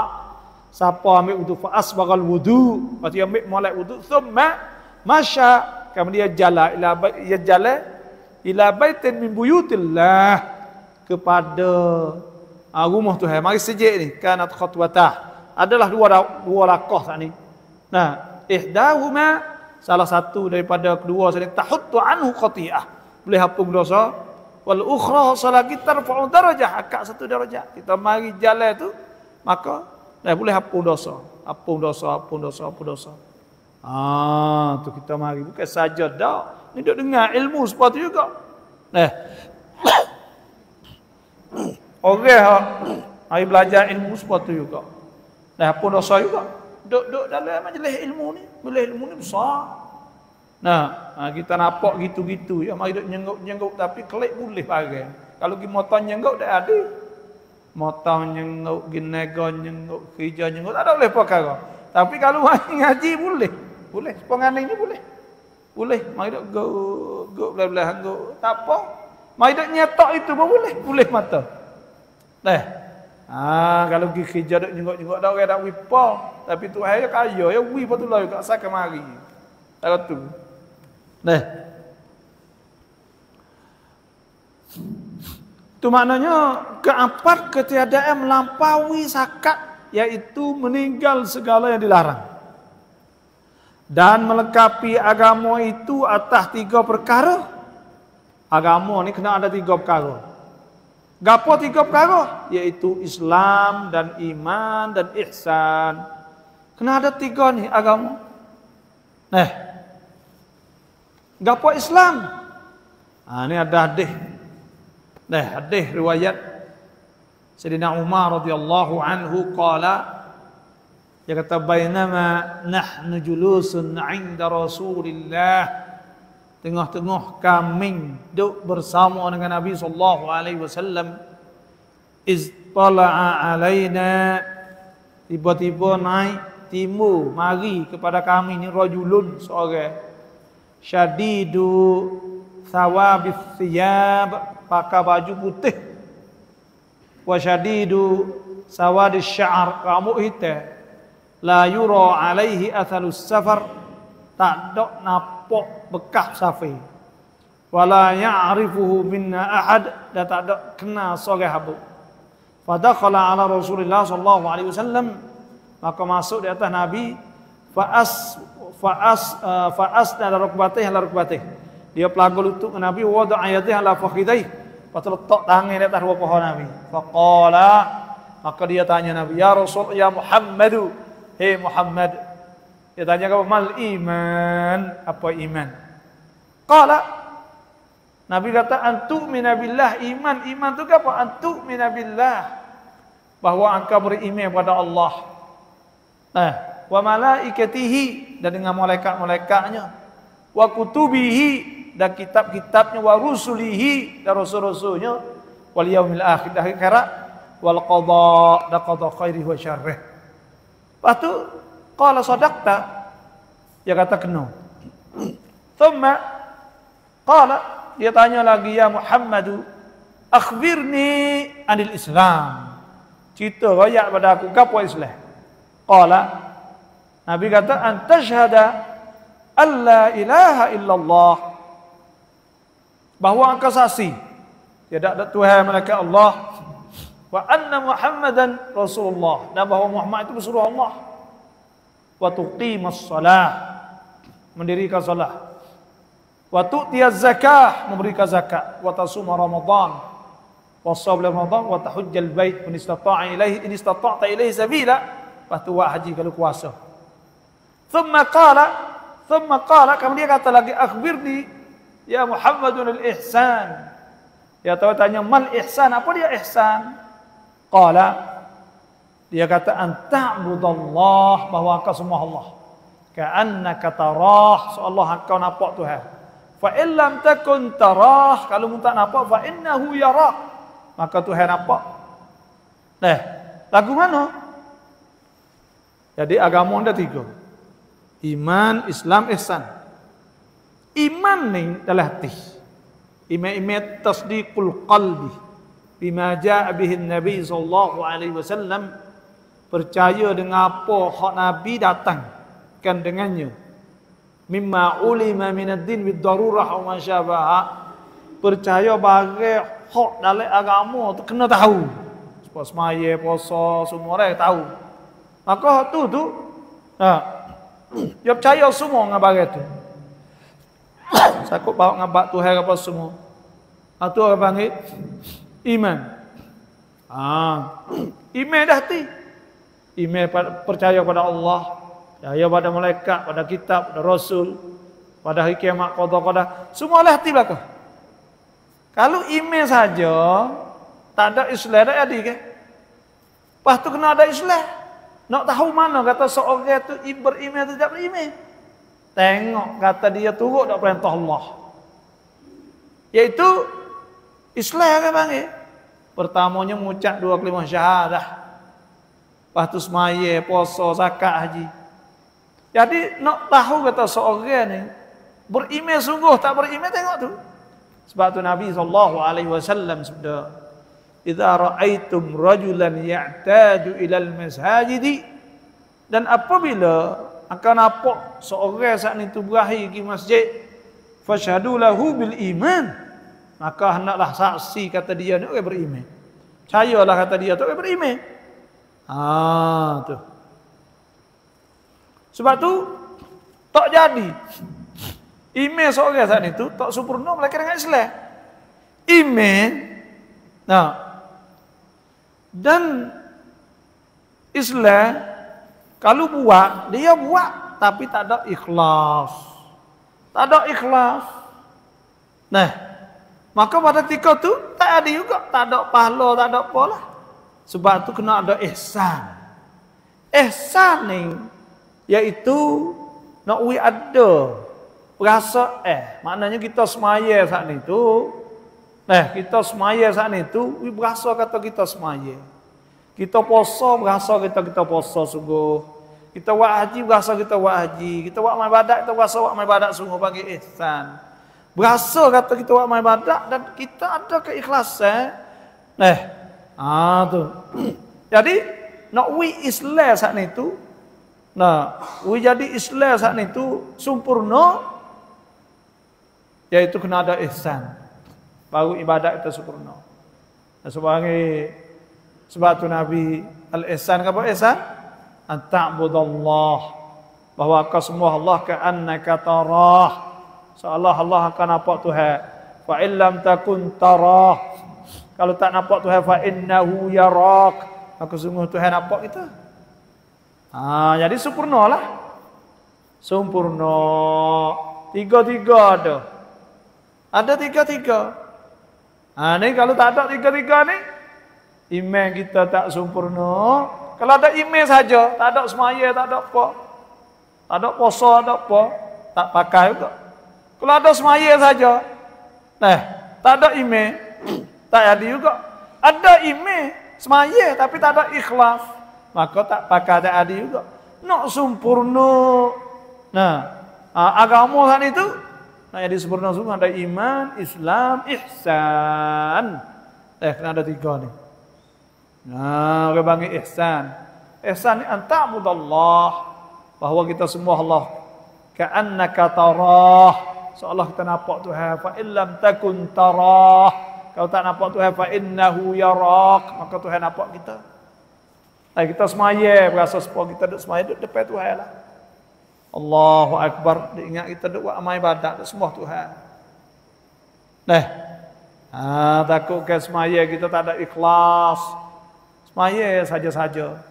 siapa ambil wudu fa asbaghal wudu, berarti ambil molek wudu, thumma masya, kemudian jalan ila baitin min buyutillah, kepada rumah Tuhan. Mari sejik ni kanat khatwatah, adalah dua langkah saat ni. Nah, ihdahuma, salah satu daripada kedua saat ni tahuttu anhu khati'ah, boleh hapus dosa. Wal ukhra salaki tarfa'u darajah, akak 1 darajat. Kita mari jalan tu maka boleh hapus dosa. Hapus dosa. Tu kita mari bukan saja dak. Ni duk dengar ilmu seperti juga. Orang hari belajar ilmu seperti juga. Hapus dosa juga. Duk dalam majlis ilmu ni. Majlis ilmu ni besar. Kita nampak gitu-gitu ya, mari duk nyengguk tapi kelik boleh pakai. Kalau pergi motor nyengguk dak ada. Motor nyengguk, ginega nyengguk, kerja nyengguk tak ada boleh perkara. Tapi kalau mari ngaji boleh. Boleh sepenganing ni boleh. Boleh mari duk guk belah-belah guk. Tak apa. Mari duk nyetok itu pun boleh. Boleh mata. Kalau pergi kerja duk nyengguk-nyengguk dak orang dak wipa. Tapi Tuhan ya kaya ya wi patullah kat sak mari. Tak tu. Itu maknanya keempat, ketiadaan melampaui sakat, yaitu meninggal segala yang dilarang. Dan melengkapi agama itu atas 3 perkara. Agama ni kena ada 3 perkara. Gapo 3 perkara? Yaitu Islam dan iman dan ihsan. Kena ada 3 ni agama. Nah, gapo Islam? Ini ada hadis. Nah, hadis riwayat Sayyidina Umar radhiyallahu anhu qala, dia kata bainama nahnu julusun 'inda Rasulillah, tengah-tengah kami duduk bersama dengan Nabi sallallahu alaihi wasallam, iz tala'a alaina, tiba-tiba naik timbul mari kepada kami ni rajulun, seorang syadidu thawabis thiyab, pakai baju putih, wa syadidu sawadis sya'r, rambut hitam, la yura alaihi athalus safar, tak ada nampak bekas safar, wala ya'rifuhu minna ahad, dan tak ada kenal seorang habuk. Fadakhala ala Rasulillah sallallahu alaihi wasallam, maka masuk di atas Nabi, fa'asnada rukbatih ala rukbatih, dia pelaga lutut ke Nabi, wada'a yadih ala fakhidih, lepas letak tangan di atas 2 paha Nabi. Faqala, maka dia tanya Nabi, ya Rasul, ya Muhammadu, hei Muhammad. Dia tanya apa? Mal iman, apa iman? Qala, Nabi kata antu'mina billah, iman tu apa? Antu'mina billah, bahwa engkau beriman kepada Allah, wa malaikatihi, dan dengan malaikat-malaikatnya, wa kutubihi, dan kitab-kitabnya, wa rusulihi, dan rasul-rasulnya, wal yaumil akhir, dan akhirat, wal qada, dan qada khairihi wa syarrih. Lepas tu qala sadaqta, dia kata kena. Thumma qala, dia tanya lagi, ya Muhammadu akhbirni anil Islam, cerita royak pada aku gapo Islam. Qala, Nabi kata antashhada alla ilaha illallah, bahwa engkau saksi tidak ada Tuhan melainkan Allah, wa anna Muhammadan Rasulullah, dan bahawa Muhammad itu bersuruh Allah, wa tuqimas salah, mendirikan salat, wa tu'tiyaz zakah, memberikan zakat, wa tasuma Ramadan, wa shawm Ramadan, wa tahujjal bait in istata'ta ilaihi sabila, lepas tu buat haji kalau kuasa. Thumma qala, kemudian kata lagi, akhbirni ya Muhammadun al-ihsan, dia tahu tanya mal ihsan, apa dia ihsan? Qala, dia kata anta'budallah, bahwa engkau sembah Allah, ka'annaka tarah, seolah engkau nampak Tuhan. Fa in lam takun tarah, kalau mu tak nampak, fa innahu yarak, maka Tuhan nampak. Nah, lagu mana? Jadi agama ada 3. Iman, Islam, ihsan. Iman ni adalah hati. Iman tasdiqul qalbi bima jaa bihi Nabi sallallahu alaihi wasallam, percaya dengan apa hak Nabi datangkan dengannya. Mimma ulima minad din bid darurah wa ma syabaha, percaya bagai hak dalam agama tu kena tahu. Sebab semaya, puasa, semua orang tahu. Maka hak tu dia percaya semua dengan bagai tu. Sakut bawa ngabak Tuhan apa semua. Itu orang panggil iman. Iman dah hati. Iman percaya pada Allah, percaya pada malaikat, pada kitab, pada rasul, pada hari kiamat, qada, semua lah hati belaka. Kalau iman saja tak ada Islam, tak ada ke? Lepas tu kena ada Islam. Nak tahu mana kata seorang tu beriman atau tidak beriman? Tengok kata dia turut tak perintah Allah, iaitu Islam kan panggil. Pertamanya mengucap 2 kalimah syahadah, lepas tu semaya, puasa, zakat, haji. Jadi nak tahu kata seorang ni beriman sungguh tak beriman, tengok tu. Sebab tu Nabi SAW sabda, idza ra'aitum rajulan ya'tadu ilal masajidi, dan apabila akan nampak seorang saat ni tu berakhir pergi masjid, fashhadu lahu bil iman, maka hendaklah saksi kata dia ni orang beriman. Percayalah kata dia tu orang beriman. Tu. Sebab tu tak jadi. Ime seorang saat itu tak sempurna mereka dengan Islam. Ime, nah, dan Islam kalau buat dia buat tapi tak ada ikhlas, tak ada ikhlas. Nah, maka pada ketika tu tak ada juga, tak ada pahala, tak ada apa lah. Sebab tu kena ada ihsan. Ihsan ni iaitu nak ada rasa maknanya kita semaya saat itu. Kita semaya saat itu, berasa kata kita semaya. Kita puasa berasa kita puasa sungguh. Kita buat haji berasa kita buat haji. Kita buat amal ibadat kita berasa buat amal ibadat sungguh bagi ihsan. Berasa kata kita buat amal ibadat dan kita ada keikhlasan. Tu. Jadi nak Islam saat itu. Jadi Islam saat itu sempurna, yaitu kena ada ihsan. Baru ibadat itu sempurna. Sebab tu Nabi al-ihsan apa ihsan? An-ta'budallah, bahwa kau semua Allah ka'annaka tarah, seolah Allah akan nampak Tuhan. Fa illam takun tarah, kalau tak nampak Tuhan, fa innahu yarak, maka sungguh Tuhan nampak kita. Jadi sempurnalah. Sempurna. Tiga-tiga ada. Ada tiga-tiga. Ni kalau tak ada tiga-tiga ni, iman kita tak sempurna. Kalau ada iman saja, tak ada semaya, tak ada apa, tak ada puasa, tak ada apa, tak pakai juga. Kalau ada semaya saja, tak ada iman, tak ada juga. Ada iman, semaya, tapi tak ada ikhlas, maka tak pakai, tak ada juga. Nak sempurna. Agama kan itu nak jadi sempurna sungguh ada iman, Islam, ihsan. Kena ada tiga ni. Orang panggil ihsan. Ihsan ni anta'budallah, bahwa kita semua Allah ka'annaka tarah, seolah kita nampak Tuhan. Fa illam takun tarah, kalau tak nampak Tuhan, fa innahu yarak, maka Tuhan nampak kita. Kita semaya, berasa sepuluh kita duduk semaya, duduk depan Tuhan lah. Allahu Akbar, ingat kita duduk buat amal ibadat, semua Tuhan. Takut ke semaya kita tak ada ikhlas. Semaya saja-saja.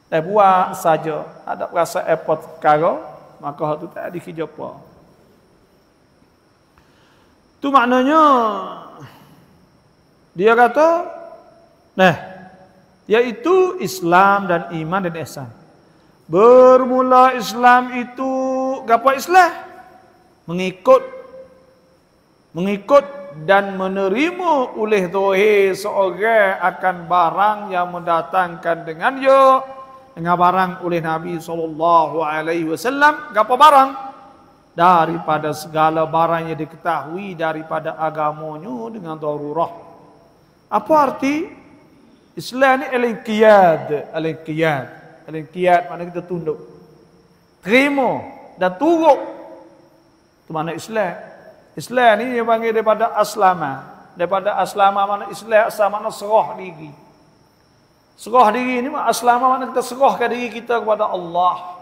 Buat saja. Ada rasa effort perkara, maka itu tak ada hijapa. Itu maknanya dia kata, yaitu Islam dan iman dan ihsan. Bermula Islam itu apa Islam? Mengikut dan menerima oleh zahir seorang akan barang yang mendatangkan dengan barang oleh Nabi SAW. Apa barang? Daripada segala barang yang diketahui daripada agamanya dengan darurah. Apa arti? Islam ni al-inqiyad. Al-inqiyad maknanya kita tunduk, terima dan turut. Itu makna Islam. Islam ni dia panggil daripada aslama. Daripada aslama makna Islam, aslama makna serah diri. Serah diri ni aslama makna kita serahkan diri kita kepada Allah.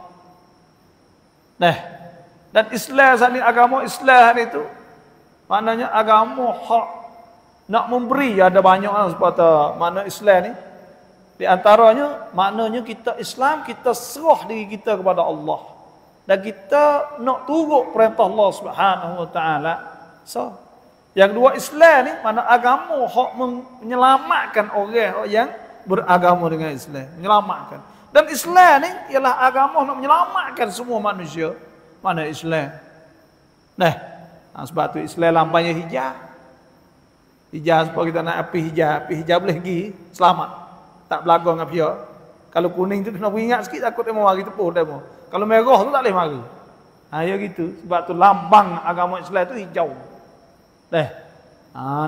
Dan Islam ni agama Islam itu maknanya agama hak nak memberi. Ada banyak sebab makna Islam ni. Di antaranya maknanya kita Islam, kita serah diri kita kepada Allah. Dan kita nak turut perintah Allah Subhanahu Wa Taala. Yang dua Islam ni mana agama hak menyelamatkan orang yang beragama dengan Islam, menyelamatkan. Dan Islam ni ialah agama nak menyelamatkan semua manusia. Mana Islam? Sebab tu Islam lampanya hijab. Hijab sebab kita nak api hijab boleh pergi selamat. Tak berlagu dengan pihak. Kalau kuning tu kena beringat sikit, takut dia mau mari tepuh demo. Kalau merah tu tak boleh mari. Ya gitu. Sebab tu lambang agama Islam tu hijau.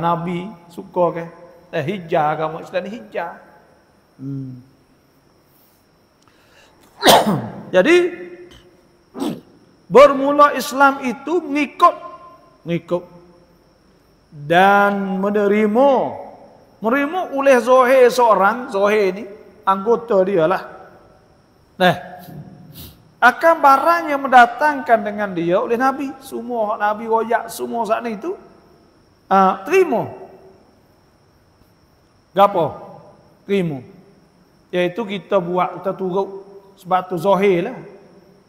Nabi suka ke? Hijau agama Islam ni hijau. Jadi bermula Islam itu mengikut dan menerima oleh zahir seorang. Zahir ni anggota dia lah. akan barang yang mendatangkan dengan dia oleh Nabi. Semua Nabi royak semua saat itu terima. Gapo? Terima. Iaitu kita buat, kita turut sebab tu zahir lah.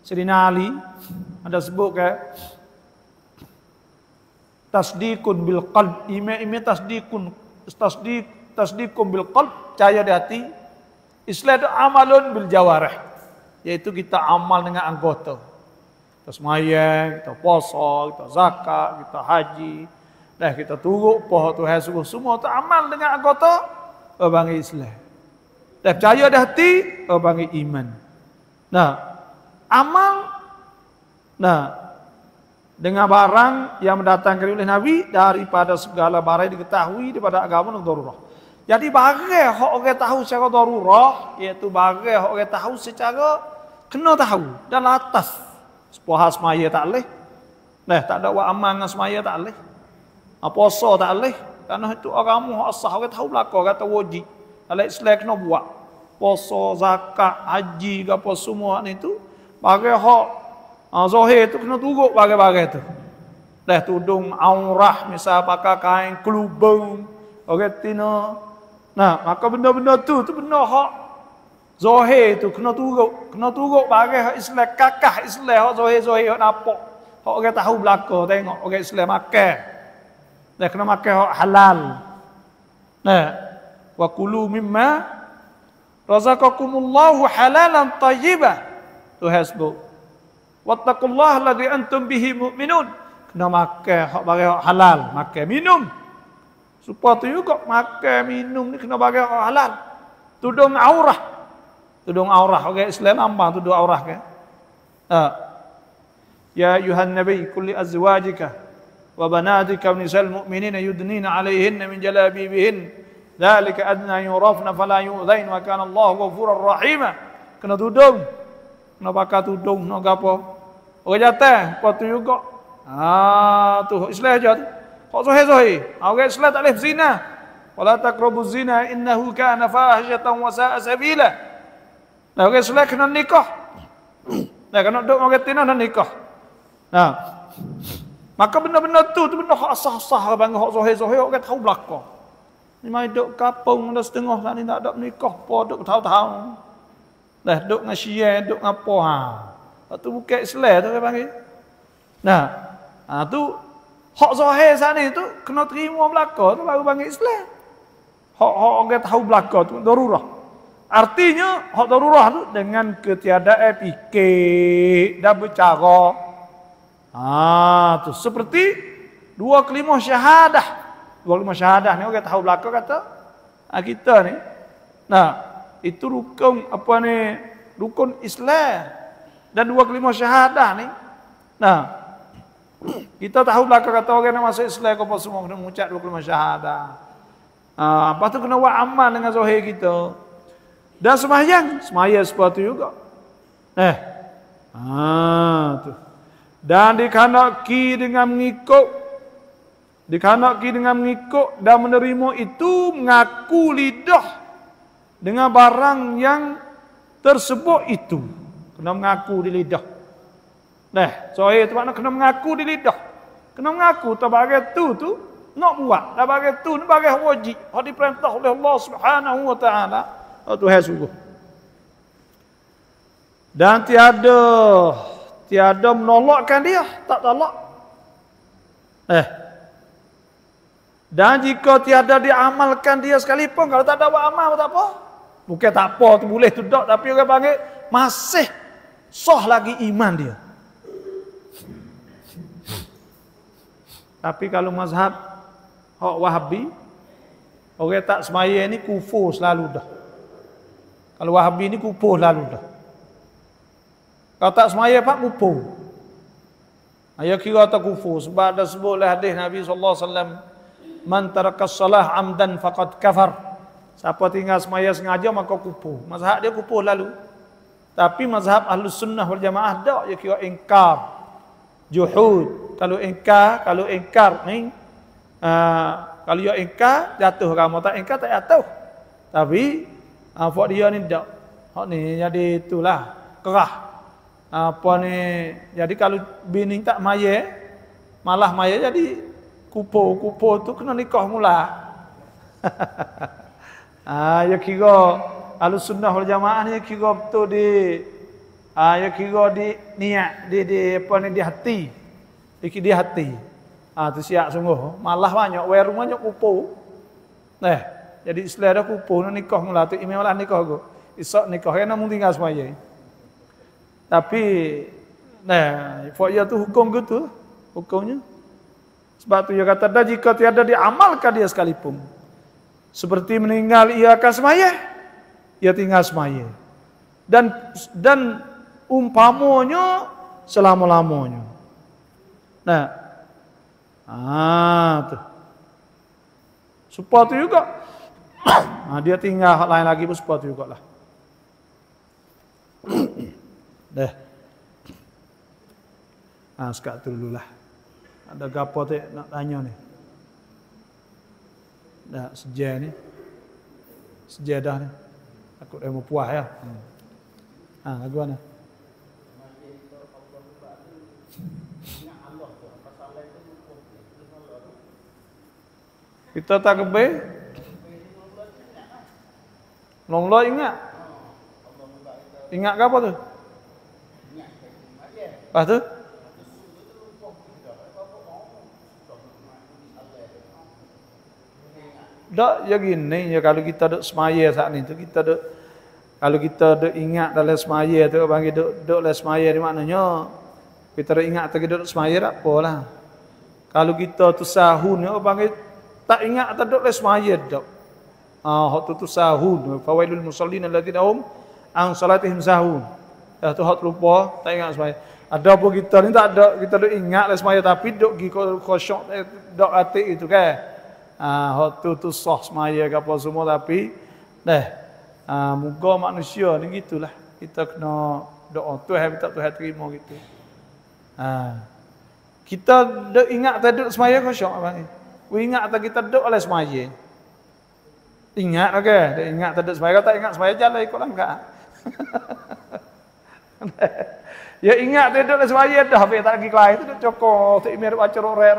Sayyidina Ali ada sebut ke tasdiqun bil qalb, iman tasdiqun bil qalb, percaya di hati. Islam itu amalun bil jawarih, yaitu kita amal dengan anggota. Kita sembahyang, kita puasa, kita zakat, kita haji, dah kita turut poh Tuhan suruh, semua tu amal dengan anggota bagi Islam. Dah percaya di hati bagi iman. Nah, amal dengan barang yang mendatangkan oleh Nabi daripada segala barang yang diketahui daripada agama dan darurah. Jadi barang hak orang tahu secara darurah, iaitu barang hak orang tahu secara kena tahu dan atas. Puasa semaya tak leh. Nah, tak ada buat amal dengan semaya tak leh. Puasa tak leh. Kerana itu agama hak sah, orang tahu belaka kata wajib. Kalau Islam kena buat. Puasa, zakat, haji ke apa semua ni tu barang hak zahir tu kena turut barang-barang tu. Dah tudung aurah, misal pakai kain kelubung, orang tina. Nah, maka benda-benda tu benda hak zahir tu kena turut barang hak Islam, kakah Islam hak zahir-zahir hak nampak. Hak orang tahu belaka tengok orang Islam makan. Dah kena makan hak halal. Nah, wa kulu mimma razaqakumullahu halalan tayyiban. Tu hasbuk. Wattaqullaha alladzi antum bihi mu'minun. Kena makan hak barang hak halal, makan minum. Supaya tu juga makan minum ni kena bagi hak halal. Tudung aurah. Tudung aurah orang Islam ambang tudung aurah kan. Ya ayuhan nabi kulli azwajika wa banatika wa nisal mu'minina yudnina 'alaihinna min jalabibihin. Dzalika adna yurafna fala yu'dhain wa kana Allahu ghafurur rahima. Kena tudung. Kena pakai tudung nak gapo? Orang jatah, apa tu juga. Tu Islam aja tu. Hak zahir-zahir. Orang Islam tak boleh berzina. Wala taqrabuz zina innahu kana fahishatan wa sa'a sabila. Nah, orang Islam kena nikah. Nah, kena duk orang tina dan nikah. Nah. Maka benda-benda tu benda hak sah-sah bang hak zahir-zahir orang tahu belaka. Ni mai duk kapung dah setengah tak ni tak ada nikah, apa duk tahu-tahu. Dah duk dengan syiah, duk ngapo tu bukan Islam tu dia panggil. Nah, tu hak zahir sana tu kena terima belaka tu baru panggil Islam. Hak orang tahu belaka tu darurah. Artinya hak darurah tu dengan ketiadaan fikir dan bercara. Tu seperti dua kalimah syahadah. Dua kalimah syahadah ni orang tahu belaka kata kita ni. Nah, itu rukun apa ni? Rukun Islam dan dua kalimah syahadah ni. Nah, kita tahu belaka kata orang nak masuk Islam apa semua kena mengucap dua kalimah syahadah. Lepas tu kena buat amal dengan zahir kita. Dan sembahyang seperti juga. Tu. Dan dikhanaki dengan mengikut dan menerima itu mengaku lidah dengan barang yang tersebut itu. Kena mengaku di lidah. Zahir tu makna kena mengaku di lidah. Kena mengaku tabagai tu nak buat. Tabagai tu ni bagai wajib. Hak diperintah oleh Allah Subhanahu wa taala. Tuhan sungguh. Dan tiada menolakkan dia, tak tolak. Dan jika tiada diamalkan dia sekalipun, kalau tak ada buat amal tak apa. Bukan tak apa tu boleh tu tak, tapi orang panggil masih sah lagi iman dia. Tapi kalau mazhab hak Wahabi, orang tak semaya ni kufur selalu dah. Kalau Wahabi ni kufur selalu dah. Kalau tak semaya pak kufur. Ayat kira tak kufur sebab ada sebutlah hadis Nabi sallallahu alaihi wasallam, man tarakas salah amdan faqad kafar. Siapa tinggal semaya sengaja maka kufur. Mazhab dia kufur lalu. Tapi mazhab Ahlus Sunnah wal Jamaah dak dia kira ingkar. Juhud. Kalau ingkar ni kalau dia ingkar jatuh kamu, tak ingkar tak jatuh. Tapi hak dia ni dak. Hak ni jadi itulah kerah. Apa ni? Jadi kalau bini tak maya, malah maya jadi kupo tu kena nikah mula. Ya kira Ahlussunnah wal Jamaah ni kira betul ya kira di niat di apa ni di hati. Di hati. Tu siap sungguh. Malah banyak weru banyak kupo. Jadi istilah dah kupo nak nikah mula tu imam lah nikah go. Esok nikah kena mung tinggal semaya. Tapi tu hukum gitu hukumnya. Sebab tu dia kata dah jika tiada diamalkan dia sekalipun. Seperti meninggal ia akan semaya, ia tinggal semaya. Dan umpamanya selama-lamanya. Tu. Supaya tu juga. Dia tinggal lain lagi pun supaya tu jugalah. Sekat tu dululah. Ada gapo tu nak tanya ni. Dah sejak ni. Sejak dah ni. Aku dah mau puas ya. Lagu mana? Kita tak kebe. Long lo ingat. Ingat ke apa tu? Lepas tu? Tak, ya gini, ya kalau kita duk semaya saat ni tu kita duk, kalau kita duk ingat dalam semaya tu panggil duk dalam semaya ni maknanya kita duk ingat tu kita duk semaya tak apalah. Kalau kita tu sahun ni panggil tak ingat tak duk dalam semaya dak. Hak tu sahun, fawailul musallin alladzina hum an salatihim sahun. Tu hak lupa, tak ingat semaya. Ada pun kita ni tak ada, kita duk ingat dalam semaya tapi duk gi khusyuk duk hati itu kan. Hak tu sah semaya ke apa semua tapi moga manusia ni gitulah. Kita kena doa Tuhan minta Tuhan terima gitu. Kita duk ingat tak duk semaya khusyuk apa ni? Ingat tak kita duk oleh semaya. Ingat ke? Ingat tak duk semaya, kalau tak ingat semaya jalan ikut langkah. Ya ingat dia duduk semaya dah habis tak pergi kelai tu duduk cokor tak imam baca rorek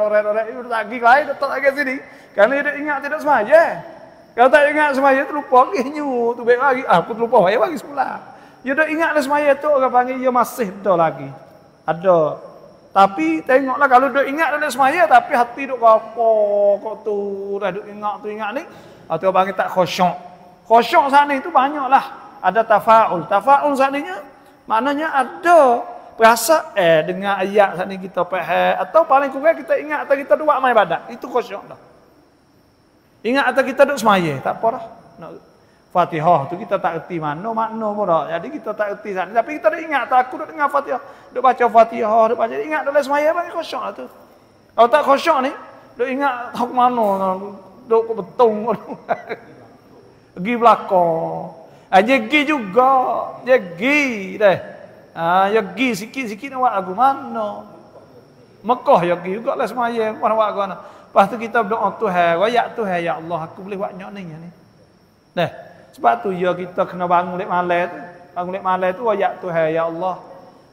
duduk tak pergi kelai duduk tak pergi sini kerana dia ingat tidak semaya. Kalau tak ingat semaya tu lupa nyu tu baik lagi aku lupa baik bagi semula. Dia duduk ingat semaya tu orang panggil dia masih ada lagi. Ada. Tapi tengoklah kalau duduk ingat dalam semaya tapi hati duduk apa kok tu dah duduk ingat ni atau orang panggil tak khusyuk. Khusyuk saat ni tu banyaklah. Ada tafaul. Tafaul saat ni maknanya ada perasa dengan ayat saat ni kita faham atau paling kurang kita ingat atau kita buat amal ibadat. Itu khusyuk dah. Ingat atau kita duduk semaya, tak apa dah. Fatihah tu kita tak erti mana makna pun dah. Jadi kita tak erti saat ni tapi kita dah ingat tak aku duduk dengar Fatihah, duduk baca Fatihah, duduk baca ingat dalam semaya bagi khusyuk lah tu. Kalau tak khusyuk ni, duduk ingat tak mana duduk ke betung pergi belakang. Jegi juga, jegi deh. Jegi sikit-sikit nak buat lagu mana? Mekah jegi juga lah semaya, mana buat lagu mana? Lepas tu kita berdoa Tuhan, royak Tuhan, ya Allah aku boleh buat nyok ni. Sebab tu ya kita kena bangun lek malam tu. Bangun lek malam tu royak Tuhan, ya Allah.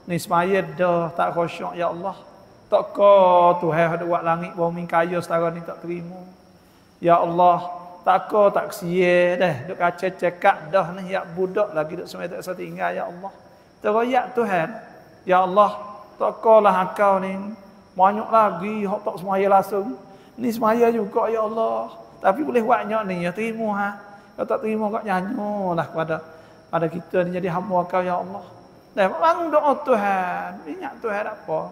Ni semaya dah tak khusyuk ya Allah. Tak ko Tuhan ada buat langit bumi kaya setara ni tak terima. Ya Allah, tak ko tak sia dah duk kaca cekak dah ni ya budak lagi duk semai tak tinggal ya Allah. Teroyak Tuhan. Ya Allah, tak ko lah kau ni banyak lagi hok tak semaya langsung. Ni semaya juga ya Allah. Tapi boleh buatnya ni ya terima Kalau tak terima kau nyanyolah pada kita ni jadi hamba kau ya Allah. Bangun doa Tuhan. Ingat Tuhan apa?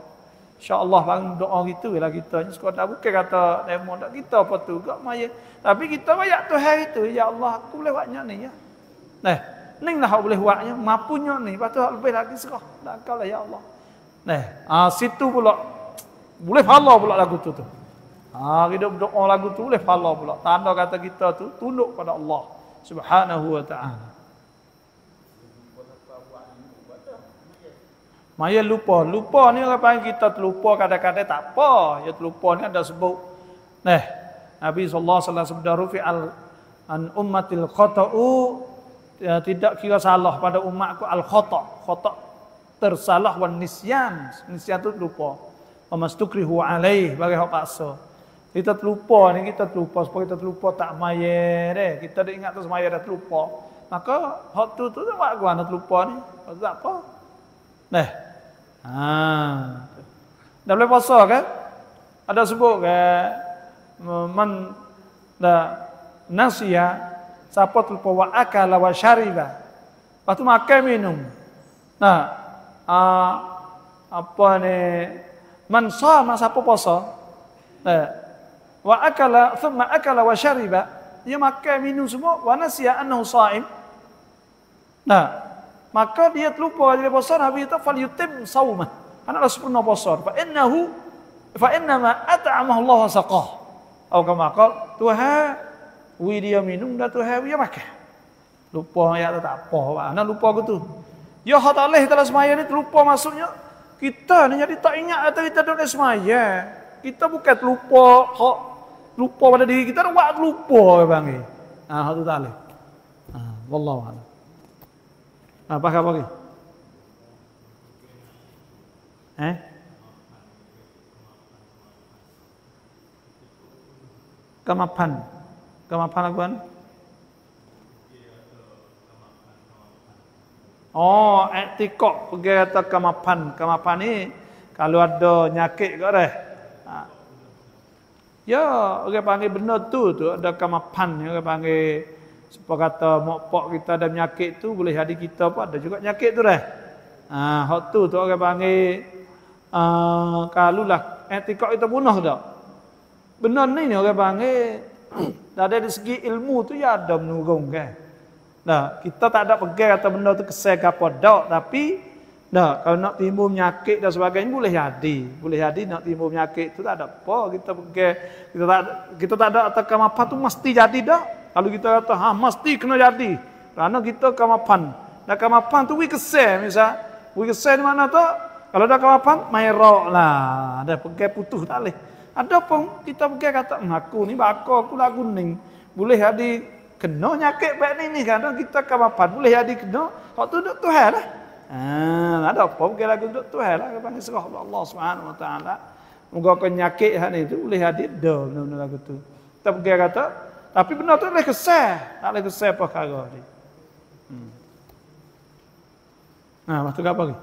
InsyaAllah bangun doa gitu lah kita. Sekadar bukan kata demo tak kita apa tu gak maya. Tapi kita royak Tuhan itu, ya Allah aku boleh buatnya ni ya. Ni lah aku boleh buatnya, mampunya ni. Lepas tu lebih lagi serah. Tak kau lah ya Allah. Situ pula boleh pahala pula lagu tu. Kita berdoa lagu tu boleh pahala pula. Tanda kata kita tu tunduk pada Allah Subhanahu wa ta'ala. Maya lupa ni orang panggil kita terlupa kadang-kadang tak apa. Ya terlupa ni ada sebut. Nabi sallallahu alaihi wasallam sabda rufi'al an ummatil khata'u, tidak kira salah pada umatku al khata'. tersalah wan nisyan. Nisyan itu lupa. Wa mastukrihu alaih bagi hak paksa. Kita terlupa ni, kita terlupa supaya kita terlupa tak mayar deh. Kita dah ingat terus mayar dah terlupa. Maka hak tu buat gua nak terlupa ni. Tak apa. Nah. Dah boleh puasa kan? Ada sebut kan man da nasiya siapa terlupa wa akala wa syariba. Lepas tu makan minum. Nah, apa ni man shama siapa puasa? Nah, wa akala thumma akala wa syariba, dia makan minum semua wa nasiya annahu shaim. Nah, maka dia terlupa dia puasa, Nabi itu fal yutim saumah. Anaklah sempurna puasa. Fa inna ma at'amahu Allah wa saqah. Atau kama qala Tuhan wi dia minum dan Tuhan dia makan. Lupa ayat tak apa, ana lupa gitu. Ya hak tak leh dalam semaya ni terlupa maksudnya kita ni jadi tak ingat atau kita dalam semaya. Kita bukan lupa hak lupa pada diri kita, buat lupa bang. Hak tu tak leh. Wallahu a'lam. Apa khabar lagi? Kemapan lakukan? Oh, etikok pergi kata kemapan. Kemapan ni kalau ada nyakit ke dah. Ya, orang panggil benda tu ada kemapan, orang panggil supaya kata mokpok kita ada penyakit tu boleh jadi kita pun ada juga penyakit tu dah. Hak tu orang panggil kalulah etikok itu bunuh dah. Benar ni orang panggil dari segi ilmu tu ya ada menurung kan. Nah, kita tak ada pegang kata benda tu kesal ke apa dak, tapi kalau nak timbul penyakit dan sebagainya boleh jadi nak timbul penyakit tu tak ada apa kita pegang, kita tak ada atakam apa tu mesti jadi dak. Kalau kita kata mesti kena jadi kerana kita kamapan. Dah kamapan tu wi kesal misal. Wi kesal di mana tu? Kalau dah kamapan merah lah, ada pegang putih tak leh. Ada pun kita pegang kata aku ni bakar aku lah kuning. Boleh jadi kena nyakit baik ni kadang kita kamapan boleh jadi kena. Hak tu duk Tuhan lah. Ada apa pegang lagu duk Tuhan lah, panggil serah Allah Subhanahu Wa Taala. Moga kau nyakit hak ni tu boleh jadi dah benda lagu tu. Kita pegang kata tapi benda tu boleh kesal, tak boleh kesal perkara ni. Lepas tu apa lagi?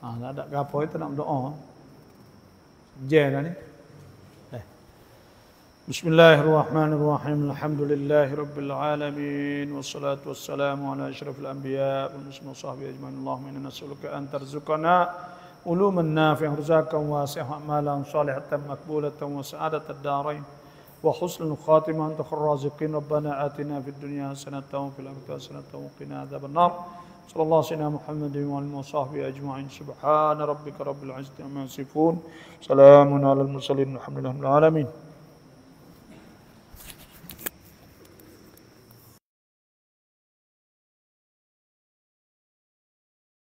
Tak ada apa itu nak berdoa. Jen ni. Bismillahirrahmanirrahim. Alhamdulillahirabbil alamin wassalatu wassalamu ala asyrafil anbiya wal mursalin washabbihi ajmain. Allahumma inna nas'aluka an tarzuqana uluman nafi'ah rizqan wasi'an amalan salihatan maqbulatan wa sa'adatan darain wa husnul khatimah anta khairur raziqin. Rabbana atina fid dunya hasanatan wa fil akhirati hasanatan wa qina adzaban nar. Sallallahu alaihi wasallam Muhammadin wa alihi washabbihi ajma'in. Subhana rabbika rabbil izzati amma yasifun. Salamun alal mursalin. Alhamdulillahil alamin.